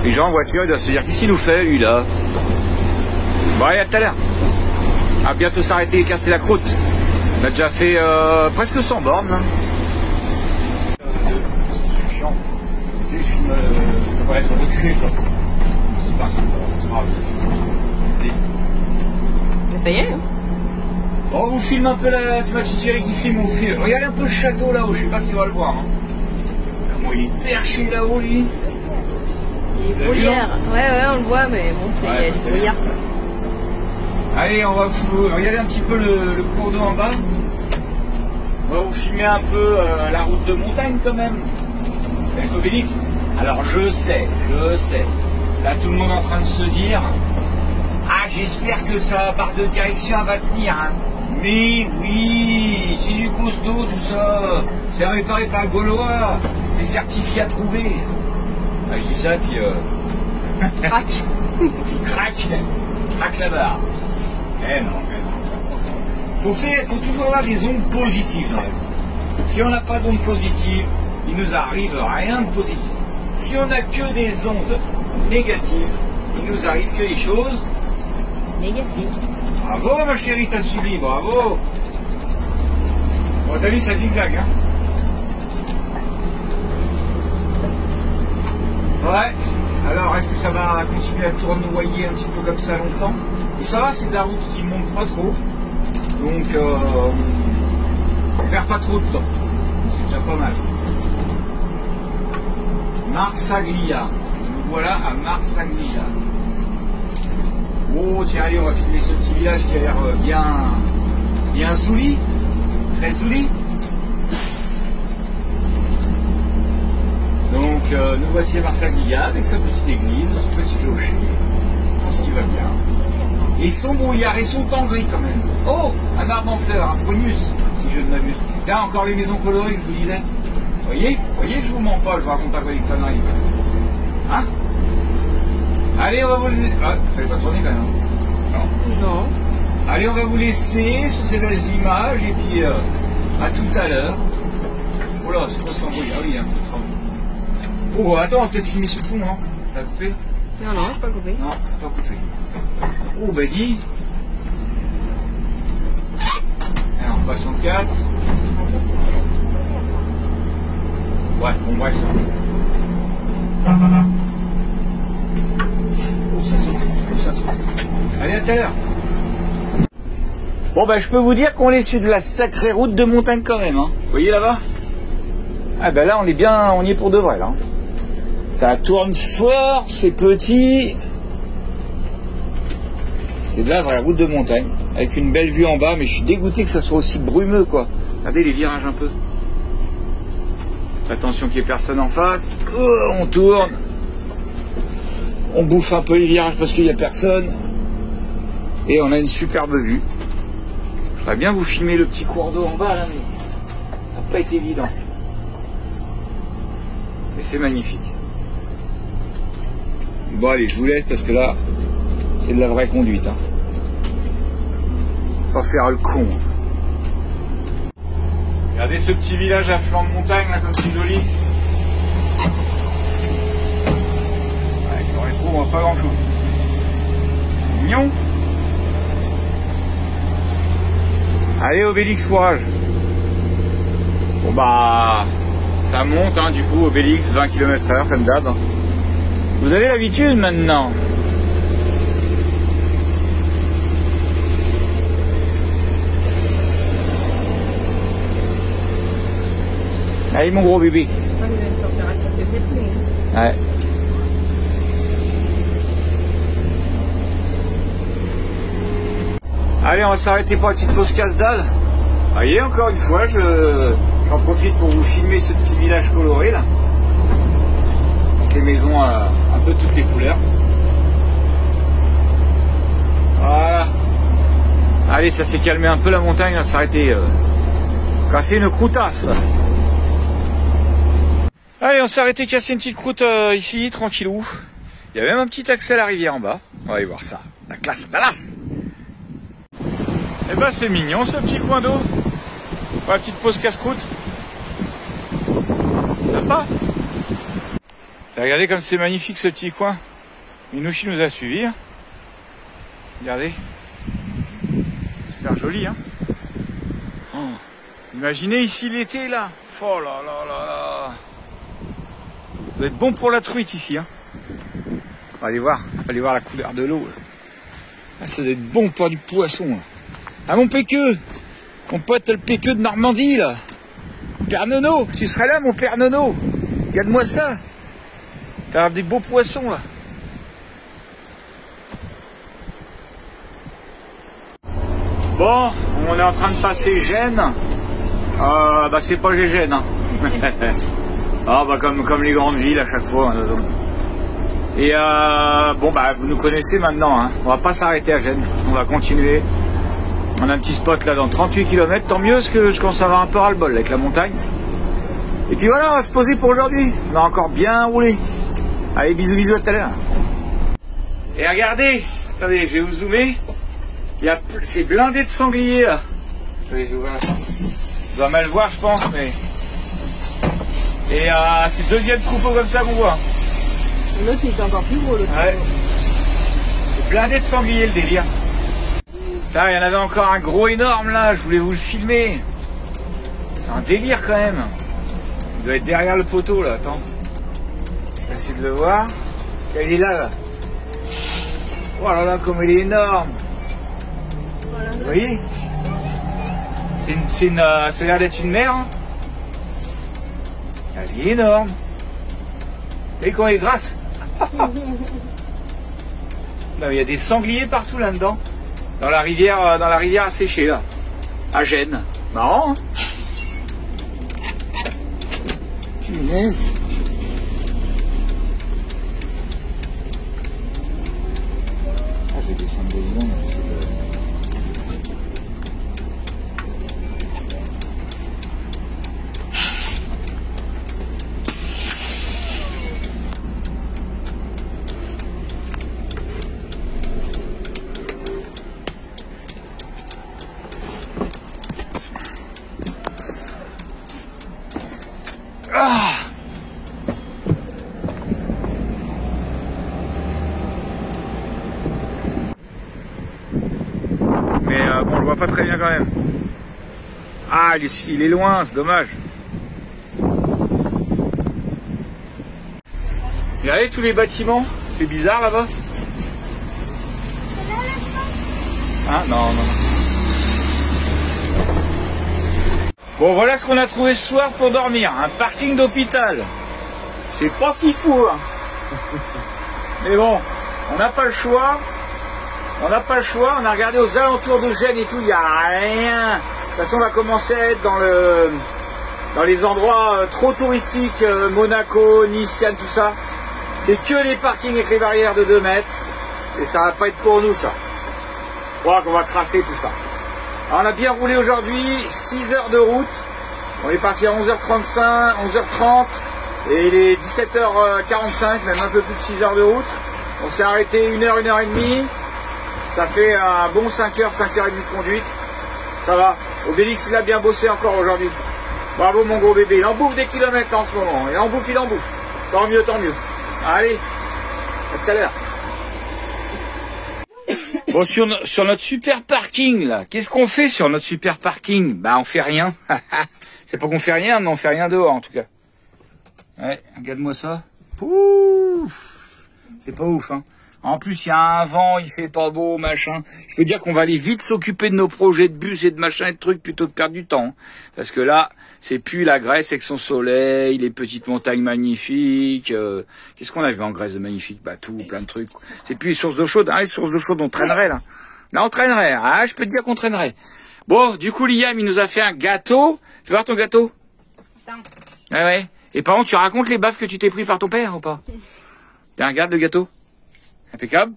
Les gens en voiture, ils doivent se dire qu'est-ce qu'il nous fait lui là. Bon allez, à tout à l'heure. À bientôt s'arrêter et casser la croûte. On a déjà fait presque 100 bornes. Hein. C'est chiant. C'est le film devrait être reculé quoi. C'est pas grave. Ça y est hein. Bon, on vous filme un peu là, c'est ma petite chérie qui filme, on filme. Regardez un peu le château là-haut, je sais pas si on va le voir. Hein. Comment il est perché là-haut, lui. Il est brouillard. Ouais, on le voit, mais bon, c'est ouais, du brouillard. Allez, on va vous regarder un petit peu le cours d'eau en bas. On va vous filmer un peu la route de montagne quand même. Avec Obélix. Alors je sais. Là, tout le monde est en train de se dire, ah, j'espère que sa barre de direction va tenir. Hein. Mais oui, c'est du costaud tout ça. C'est réparé par le Gaulois. C'est certifié à trouver. Ah, je dis ça, puis crac. Puis craque la barre. Eh non. Faut toujours avoir des ondes positives dans la vie. Si on n'a pas d'ondes positives, il nous arrive rien de positif. Si on n'a que des ondes négatives, il nous arrive que des choses négatives. Bravo ma chérie, t'as suivi, bravo. Bon, t'as vu, ça zigzag, hein. Ouais. Alors, est-ce que ça va continuer à tournoyer un petit peu comme ça longtemps? Et ça va, c'est de la route qui monte pas trop. Donc, on perd pas trop de temps. C'est déjà pas mal. Marsaglia. Nous voilà à Marsaglia. Oh, tiens, allez, on va filmer ce petit village qui a l'air bien zouli. Très zouli. Donc, nous voici à Marsaglia avec sa petite église, son petit clocher. Tout ce qui va bien. Et son brouillard et son temps gris quand même. Oh, un arbre en fleurs, un prunus, si je ne m'abuse. Tiens, encore les maisons colorées, je vous disais. Voyez, je vous mens pas, je vous raconte pas quoi les conneries. Hein? Allez, on va vous laisser. Ah, fallait pas tourner quand même. Non. Allez, on va vous laisser sur ces belles images et puis à tout à l'heure. Oh là, c'est quoi ce bruit? Ah oui, il y a un peu de travail. Oh, attends, on va peut-être filmer ce fond, non? T'as coupé? Non, j'ai pas coupé. Non, pas coupé. Oh, bah dis. Alors, 64. Ouais, bon, bref, ça. Oh, ça saute. Allez, à tout à l'heure. Bon, bah, je peux vous dire qu'on est sur de la sacrée route de montagne quand même, hein. Vous voyez là-bas? Ah, bah là, on y est pour de vrai, là. Ça tourne fort, c'est petit. C'est de la vraie route de montagne, avec une belle vue en bas, mais je suis dégoûté que ça soit aussi brumeux, quoi. Regardez les virages un peu. Attention qu'il n'y ait personne en face. Oh, on tourne. On bouffe un peu les virages parce qu'il n'y a personne. Et on a une superbe vue. Je voudrais bien vous filmer le petit cours d'eau en bas, là, mais ça n'a pas été évident. Mais c'est magnifique. Bon, allez, je vous laisse parce que là, c'est de la vraie conduite. Hein. Pas faire le con. Regardez ce petit village à flanc de montagne, là, comme c'est joli. Avec le rétro, on voit pas grand chose. C'est mignon. Allez, Obélix, courage. Bon, bah, ça monte, hein, du coup, Obélix, 20 km/h, comme d'hab. Vous avez l'habitude maintenant. Allez, mon gros bébé. C'est pas les mêmes températures que cette nuit. Ouais. Allez, on va s'arrêter pour une petite pause casse-dalle. Vous voyez, encore une fois, j'en profite pour vous filmer ce petit village coloré, là. Avec les maisons un peu de toutes les couleurs. Voilà. Allez, ça s'est calmé un peu la montagne, on va s'arrêter. Casser une croutasse. Allez, on s'est arrêté casser une petite croûte ici, tranquillou. Il y a même un petit accès à la rivière en bas. On va aller voir ça. La classe, Dallas. Eh ben, c'est mignon ce petit coin d'eau. Pour la petite pause casse-croûte. Sympa. Et regardez comme c'est magnifique ce petit coin. Minouchi nous a suivis. Regardez. Super joli, hein. Oh. Imaginez ici l'été là. Oh là là là là. Ça va être bon pour la truite ici, hein. On va aller voir la couleur de l'eau. Ah, ça doit être bon pour du poisson. Là. Ah mon péqueux, mon pote le péqueux de Normandie là. Père Nono, tu serais là mon père Nono. Regarde-moi ça. T'as des beaux poissons là. Bon, on est en train de passer Gênes. Bah c'est pas Gênes. Hein. Ah bah comme les grandes villes à chaque fois. Hein, et bon bah vous nous connaissez maintenant. Hein. On va pas s'arrêter à Gênes. On va continuer. On a un petit spot là dans 38 km. Tant mieux parce que je commence à avoir un peu ras-le-bol avec la montagne. Et puis voilà, on va se poser pour aujourd'hui. On a encore bien roulé. Allez, bisous bisous à tout à l'heure. Et regardez, attendez, je vais vous zoomer. C'est blindé de sangliers là. Attendez, je vais ouvrir la porte. Je dois mal voir je pense, mais... Et c'est le deuxième troupeau comme ça qu'on voit. L'autre il est encore plus gros, l'autre. Ouais. C'est blindé de sangliers le délire. Là, il y en avait encore un gros énorme là, je voulais vous le filmer. C'est un délire quand même. Il doit être derrière le poteau là, attends. Je vais essayer de le voir. Il est là, là. Oh là là, comme il est énorme. Vous voyez? Ça a l'air d'être une mer. Hein. Elle est énorme. Et quand elle est grasse. Il y a des sangliers partout là-dedans. Dans la rivière asséchée là. À Gênes. Marrant, hein? Punaise. Ah, je vais descendre de loin. Bon, on le voit pas très bien quand même. Ah, il est loin, c'est dommage. Regardez tous les bâtiments, c'est bizarre là-bas. Ah non, non. Bon, voilà ce qu'on a trouvé ce soir pour dormir. Un parking d'hôpital. C'est pas fifou, hein. Mais bon, on n'a pas le choix. On n'a pas le choix, on a regardé aux alentours de Gênes et tout, il n'y a rien. De toute façon, on va commencer à être dans les endroits trop touristiques, Monaco, Nice, Cannes, tout ça. C'est que les parkings avec les barrières de 2 mètres. Et ça va pas être pour nous, ça. Je crois qu'on va tracer tout ça. Alors, on a bien roulé aujourd'hui, 6 heures de route. On est parti à 11h35, 11h30. Et il est 17h45, même un peu plus de 6 heures de route. On s'est arrêté 1 heure, 1 heure et demie. Ça fait un bon 5h, 5h30 de conduite. Ça va. Obélix, il a bien bossé encore aujourd'hui. Bravo mon gros bébé. Il en bouffe des kilomètres en ce moment. Il en bouffe, il en bouffe. Tant mieux, tant mieux. Allez, à tout à l'heure. Bon, sur notre super parking, là, qu'est-ce qu'on fait sur notre super parking? Bah, on fait rien. C'est pas qu'on fait rien, mais on fait rien dehors, en tout cas. Ouais, regarde-moi ça. Pouf. C'est pas ouf, hein. En plus, il y a un vent, il fait pas beau, machin. Je peux dire qu'on va aller vite s'occuper de nos projets de bus et de machin et de trucs plutôt que de perdre du temps. Hein. Parce que là, c'est plus la Grèce avec son soleil, les petites montagnes magnifiques. Qu'est-ce qu'on a vu en Grèce de magnifique? Bah tout, plein de trucs. C'est plus les sources d'eau chaude. Hein, les sources d'eau chaude, on traînerait là. Là, on traînerait. Ah, je peux te dire qu'on traînerait. Bon, du coup, Liam, il nous a fait un gâteau. Tu veux voir ton gâteau? Attends. Ouais, ouais. Et par contre, tu racontes les baffes que tu t'es pris par ton père ou pas? Tiens, regarde le gâteau. Impeccable.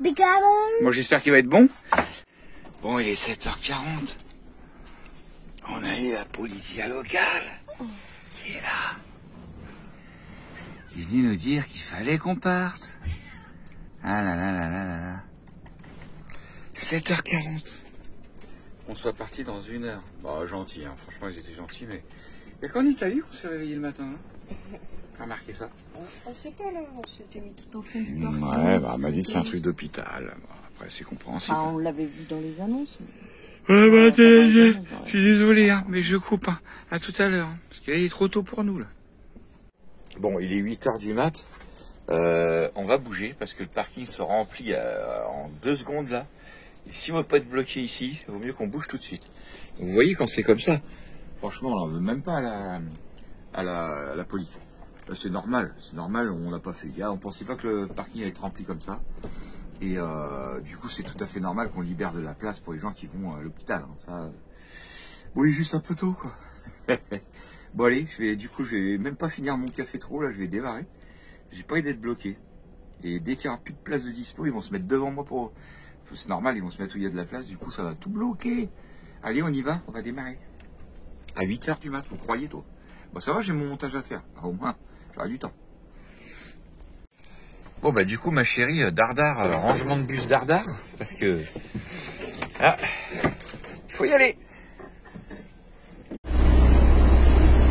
Impeccable. Bon, j'espère qu'il va être bon. Bon, il est 7h40. On a eu la police locale qui est là. Qui est venue nous dire qu'il fallait qu'on parte. Ah là là là là là là. 7h40. On soit parti dans 1 heure. Bah, gentil, hein. Franchement, ils étaient gentils, mais... Il y a qu'en Italie qu'on s'est réveillé le matin, hein. T'as remarqué ça? On sait pas là, on s'était mis tout au fond du parc. Ouais, bah, elle m'a dit que c'est un truc d'hôpital. Bon, après, c'est compréhensible. Ah, on l'avait vu dans les annonces. Ouais, bah, je suis désolé, hein, mais je coupe. Hein. À tout à l'heure, hein, parce qu'il est trop tôt pour nous, là. Bon, il est 8h du mat. On va bouger, parce que le parking se remplit en 2 secondes, là. Et si on veut pas être bloqué ici, il vaut mieux qu'on bouge tout de suite. Donc, vous voyez quand c'est comme ça, franchement, là, on veut même pas à la police. C'est normal, on n'a pas fait gaffe, on pensait pas que le parking allait être rempli comme ça. Et du coup, c'est tout à fait normal qu'on libère de la place pour les gens qui vont à l'hôpital. Hein. Ça, bon, il est juste un peu tôt, quoi. Bon, allez, je vais même pas finir mon café trop, là, je vais démarrer. J'ai pas envie d'être bloqué. Et dès qu'il n'y aura plus de place de dispo, ils vont se mettre devant moi pour... C'est normal, ils vont se mettre où il y a de la place, du coup, ça va tout bloquer. Allez, on y va, on va démarrer. À 8 h du mat, vous croyez, toi? Bon, ça va, j'ai mon montage à faire. Alors, au moins, j'aurai du temps. Bon, bah, du coup, ma chérie, Dardar, rangement de bus Dardar, parce que... Ah, il faut y aller.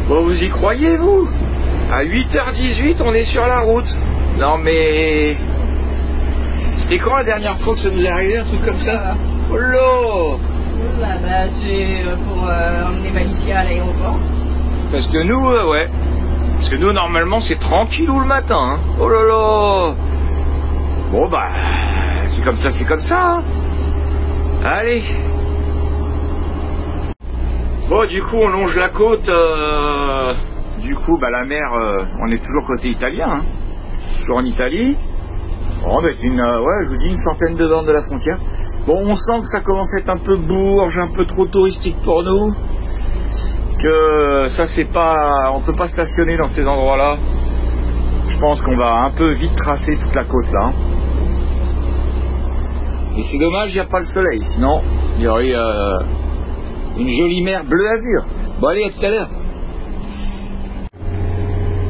Bon, vous y croyez, vous? À 8 h 18, on est sur la route. Non, mais... C'était quand la dernière fois que ça nous est arrivé, un truc comme ça? Oh là! Bah, c'est pour emmener Malicia à l'aéroport. Parce que nous, ouais. Parce que nous, normalement, c'est tranquillou le matin. Hein. Oh là là! Bon, bah, c'est comme ça, c'est comme ça. Hein. Allez! Bon, du coup, on longe la côte. Du coup, bah, la mer, on est toujours côté italien. Hein. Toujours en Italie. On va être ouais, je vous dis, une centaine de bornes de la frontière. Bon, on sent que ça commence à être un peu bourge, un peu trop touristique pour nous. Que ça, c'est pas... On peut pas stationner dans ces endroits-là. Je pense qu'on va un peu vite tracer toute la côte, là. Et c'est dommage, il n'y a pas le soleil. Sinon, il y aurait une jolie mer bleu azur. Bon, allez, à tout à l'heure.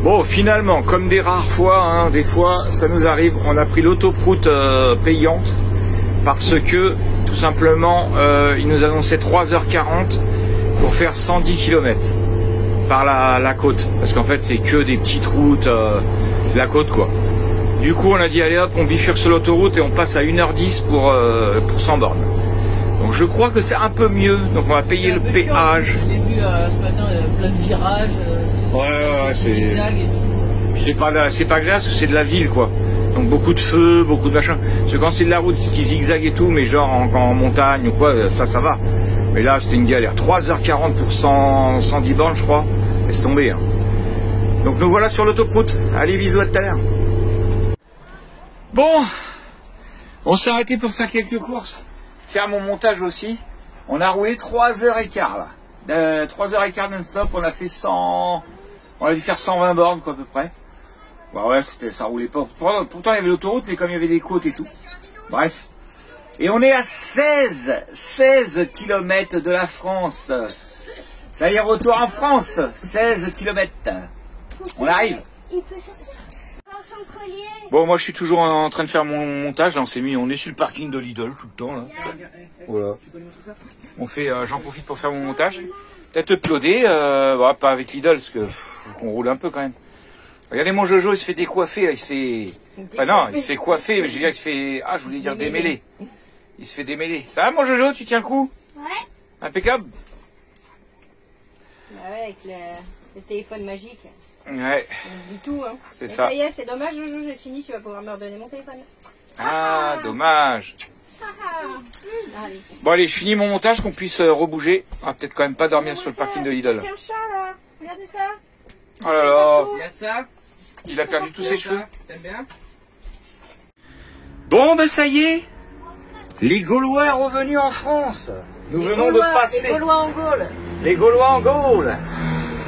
Bon, finalement, comme des rares fois, hein, des fois, ça nous arrive, on a pris l'autoroute payante parce que, tout simplement, ils nous annonçaient 3 h 40 pour faire 110 km par la côte. Parce qu'en fait, c'est que des petites routes, c'est la côte, quoi. Du coup, on a dit, allez hop, on bifurque sur l'autoroute et on passe à 1 h 10 pour 100 bornes. Donc, je crois que c'est un peu mieux. Donc, on va payer le péage. J'ai vu ce matin plein de virages. Ouais, c'est pas agréable parce que c'est de la ville, quoi. Donc beaucoup de feux, beaucoup de machin. Parce que quand c'est de la route qui zigzague et tout, mais genre en montagne ou quoi, ça va. Mais là, c'était une galère. 3 h 40 pour 110 bornes, je crois. Laisse tomber. Hein. Donc nous voilà sur l'autoroute. Allez, bisous, à tout à l'heure. Bon, on s'est arrêté pour faire quelques courses. Faire mon montage aussi. On a roulé 3 h 15 là. 3 h 15 non-stop, on a fait 100... On a dû faire 120 bornes, quoi, à peu près. Bah ouais, ça roulait pas. Pourtant, il y avait l'autoroute, mais comme il y avait des côtes et tout. Bref. Et on est à 16 km de la France. Ça y est, retour en France. 16 km. On arrive. Il peut sortir. Bon, moi, je suis toujours en train de faire mon montage. Là, on est sur le parking de Lidl tout le temps, là. Voilà. On fait, j'en profite pour faire mon montage. Peut-être uploader, bah, pas avec Lidl, parce que faut qu'on roule un peu quand même. Regardez mon Jojo, il se fait décoiffer, là, il se fait... Enfin non, il se fait coiffer, mais je veux dire, il se fait... Ah, je voulais dire démêler. Il se fait démêler. Ça va mon Jojo, tu tiens le coup? Ouais. Impeccable. Bah ouais, avec le téléphone magique. Ouais. On dit tout, hein. C'est ça. Ça y est, c'est dommage, Jojo, j'ai fini, tu vas pouvoir me redonner mon téléphone. Ah, dommage. Allez. Bon allez, je finis mon montage, qu'on puisse rebouger. On va peut-être quand même pas dormir sur le parking de Lidl. Il y a un chat là, regardez ça. Oh là là. Il y a ça. Il a perdu tous ses cheveux. T'aimes bien? Bon ben ça y est. Les Gaulois revenus en France. Nous venons de passer. Les Gaulois en Gaule. Les Gaulois en Gaule.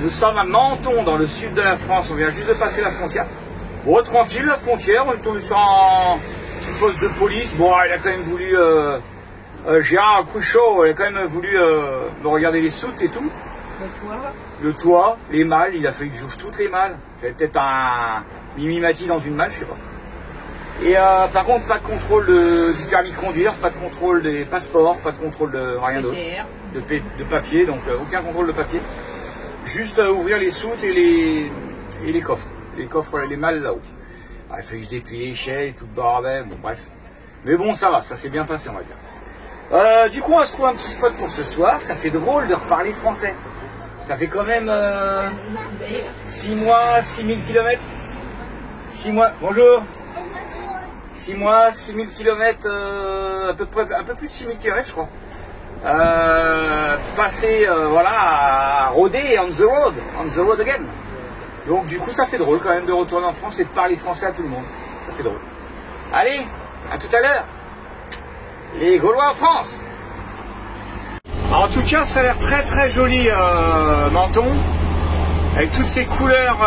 Nous sommes à Menton, dans le sud de la France. On vient juste de passer la frontière. Bon, tranquille la frontière. On est tombé sur un petit poste de police. Bon, il a quand même voulu... Gérard Cruchot, il a quand même voulu me regarder les soutes et tout. Le toit, les malles. Il a fallu que j'ouvre toutes les malles. J'avais peut-être un mimimati dans une malle, je sais pas. Et par contre, pas de contrôle du permis de conduire, pas de contrôle des passeports, pas de contrôle de rien d'autre. De papier, donc aucun contrôle de papier. Juste ouvrir les soutes et les coffres. Les coffres, les malles là-haut. Ah, il fallait que je déplie l'échelle et tout le bordel, bon bref. Mais bon, ça va, ça s'est bien passé, on va dire. Du coup, on va se trouver un petit spot pour ce soir. Ça fait drôle de reparler français. Ça fait quand même 6 mois, 6000 km. 6 mois. Bonjour. 6 mois, 6000 km, un peu plus de 6000 km je crois. Passer voilà, à rôder on the road again. Donc du coup ça fait drôle quand même de retourner en France et de parler français à tout le monde. Ça fait drôle. Allez, à tout à l'heure. Les Gaulois en France. Alors, en tout cas ça a l'air très très joli Menton. Avec toutes ces couleurs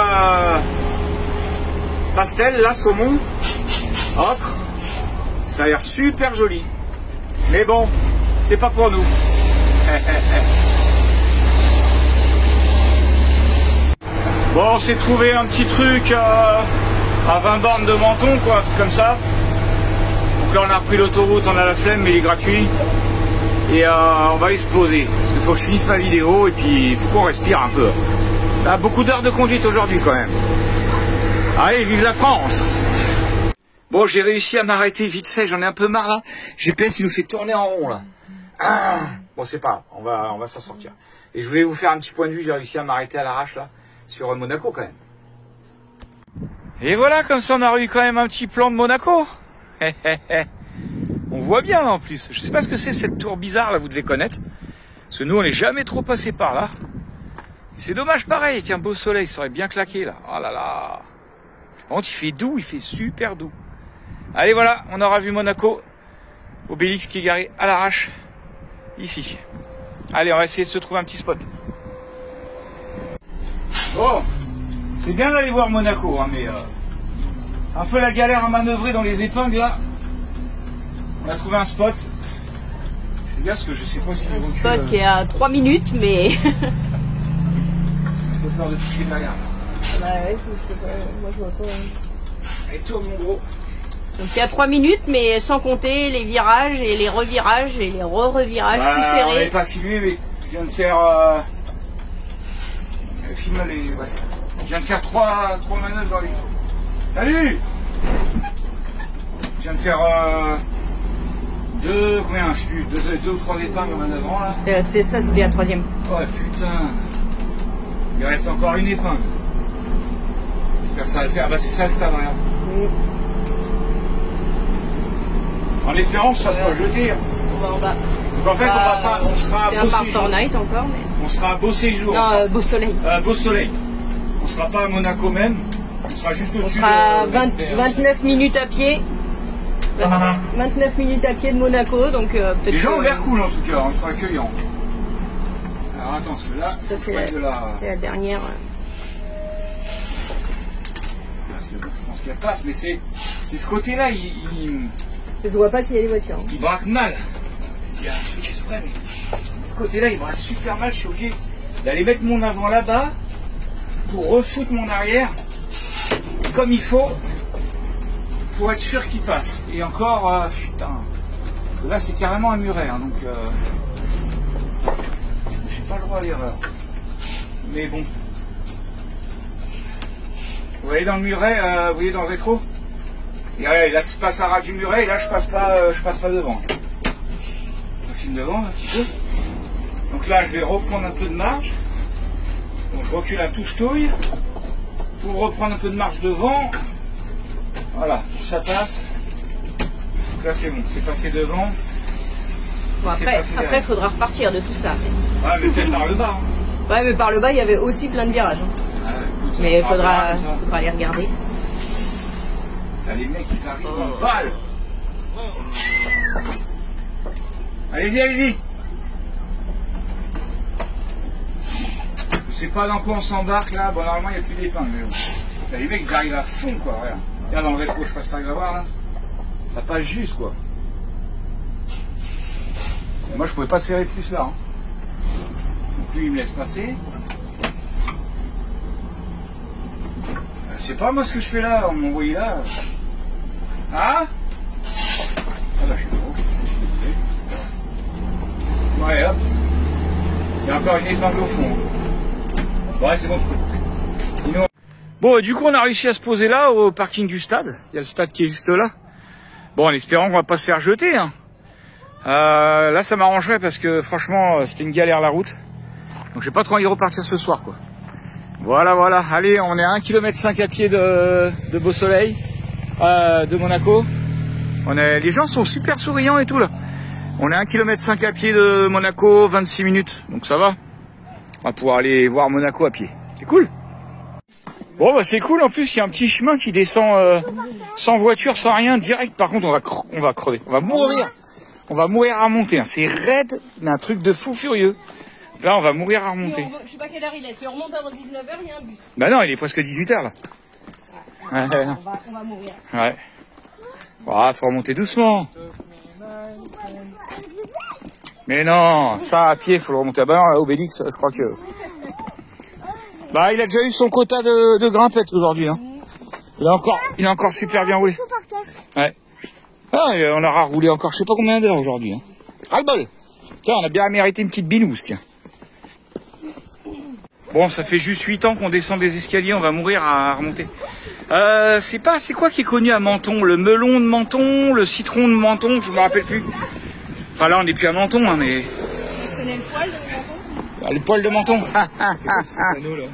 pastel, là, saumon, ocre. Ça a l'air super joli. Mais bon, c'est pas pour nous. Bon, on s'est trouvé un petit truc à 20 bornes de Menton, quoi, comme ça. Donc là, on a repris l'autoroute, on a la flemme, mais il est gratuit. Et on va aller se poser. Parce qu'il faut que je finisse ma vidéo et puis il faut qu'on respire un peu. On a beaucoup d'heures de conduite aujourd'hui, quand même. Allez, vive la France! Bon, j'ai réussi à m'arrêter vite fait, j'en ai un peu marre là. GPS, il nous fait tourner en rond là. Ah, bon, c'est pas grave, on va s'en sortir. Et je voulais vous faire un petit point de vue, j'ai réussi à m'arrêter à l'arrache là, sur Monaco quand même. Et voilà, comme ça on a eu quand même un petit plan de Monaco. On voit bien là en plus. Je sais pas ce que c'est cette tour bizarre là, vous devez connaître. Parce que nous on n'est jamais trop passé par là. C'est dommage pareil, tiens, beau soleil, ça aurait bien claqué là. Oh là là. Par contre il fait doux, il fait super doux. Allez voilà, on aura vu Monaco. Obélix qui est garé à l'arrache. Ici. Allez, on va essayer de se trouver un petit spot. Bon, c'est bien d'aller voir Monaco, hein, mais c'est un peu la galère à manœuvrer dans les épingles là. On a trouvé un spot. Je regarde parce que je sais pas si un spot qui est à 3 minutes, mais... J'ai peur de toucher derrière. Bah ouais, moi je vois pas. Allez, tourne mon gros. Donc il y a 3 minutes, mais sans compter les virages et les revirages et les re-revirages tout serrés. On n'avait pas filmé, mais je viens de faire... Ouais. Je viens de faire 3 manœuvres dans les... Salut! Je viens de faire 2 ou 3 épingles en manœuvrant là. C'est ça, c'était la 3e. Oh putain! Il reste encore une épingle. J'espère que ça va le faire. Ah bah c'est ça le stade, regarde. Oui. En espérant que ça soit jeté. On va en bas. Donc en fait, on va pas, on sera à Bosser. C'est un Fortnite encore, mais... On sera à Bosser jour. Non, Beau Soleil. Beau Soleil. On sera pas à Monaco même. On sera juste au-dessus. On sera 29 minutes à pied. 29 minutes à pied de Monaco, donc peut-être. Les gens ont l'air cool en tout cas, ils sont accueillants. Alors attends, parce que là, ça c'est la dernière. Je pense qu'elle passe, mais c'est ce côté-là, je vois pas s'il y a des voitures. Il braque mal. Il y a un truc exprès, mais ce côté-là, il braque super mal. Je suis obligé d'aller mettre mon avant là-bas pour refoutre mon arrière comme il faut pour être sûr qu'il passe. Et encore, putain, parce que là c'est carrément un muret, hein, donc j'ai pas le droit à l'erreur. Mais bon. Vous voyez dans le muret, vous voyez dans le rétro? Et là je passe à ras du muret et là je passe pas devant. Je filme devant un petit peu. Donc là je vais reprendre un peu de marge. Donc je recule un tout touille pour reprendre un peu de marge devant. Voilà, ça passe. Donc là c'est bon, c'est passé devant. Bon, après il faudra repartir de tout ça. Ouais, mais peut-être par le bas. Hein. Ouais, mais par le bas il y avait aussi plein de virages. Hein. Écoute, mais il faudra aller regarder. Là, les mecs ils arrivent en balle. Allez-y, allez-y. Je sais pas dans quoi on s'embarque là. Bon, normalement il n'y a plus d'épingles. Mais bon. Là, les mecs ils arrivent à fond quoi. Regarde. Regarde dans le rétro, je sais pas si t'arrives à voir là. Ça passe juste quoi. Et moi je pouvais pas serrer plus là. Hein. Donc lui il me laisse passer. Je sais pas moi ce que je fais là. On m'a envoyé là. Ah bah je sais pas. Ouais hop. Il y a encore une épingle au fond. Ouais c'est bon. Bon, du coup, on a réussi à se poser là, au parking du stade. Il y a le stade qui est juste là. Bon, en espérant qu'on va pas se faire jeter. Hein. Là, ça m'arrangerait parce que franchement, c'était une galère la route. Donc, j'ai pas trop envie de repartir ce soir, quoi. Voilà, voilà. Allez, on est à 1,5 km à pied de Beau Soleil, de Monaco. Les gens sont super souriants et tout là. On est à 1,5 km à pied de Monaco, 26 minutes, donc ça va. On va pouvoir aller voir Monaco à pied. C'est cool. Bon bah c'est cool, en plus il y a un petit chemin qui descend sans voiture, sans rien, direct. Par contre on va crever, on va mourir. On va mourir à remonter, hein. C'est raide, mais un truc de fou furieux. Là on va mourir à remonter. Je sais pas quelle heure il est, si on remonte avant 19h, il y a un bus. Bah non, il est presque 18h là. Ouais, on va mourir. Ouais. Ah, faut remonter doucement. Mais non, ça à pied, faut le remonter. Ah bah non, Obélix, je crois que... Bah il a déjà eu son quota de grimpettes aujourd'hui, hein. Il a encore super bien roulé. Ouais. Ah, on aura roulé encore je sais pas combien d'heures aujourd'hui, hein. Ras-le-bol. Tiens, on a bien mérité une petite binouse, tiens. Bon, ça fait juste 8 ans qu'on descend des escaliers, on va mourir à remonter. C'est quoi qui est connu à Menton? Le melon de Menton, le citron de Menton, je me rappelle plus. Enfin là, on n'est plus à Menton, hein, mais... Tu connais le poil de Menton? Le poil de Menton. C'est quoi ce panneau là?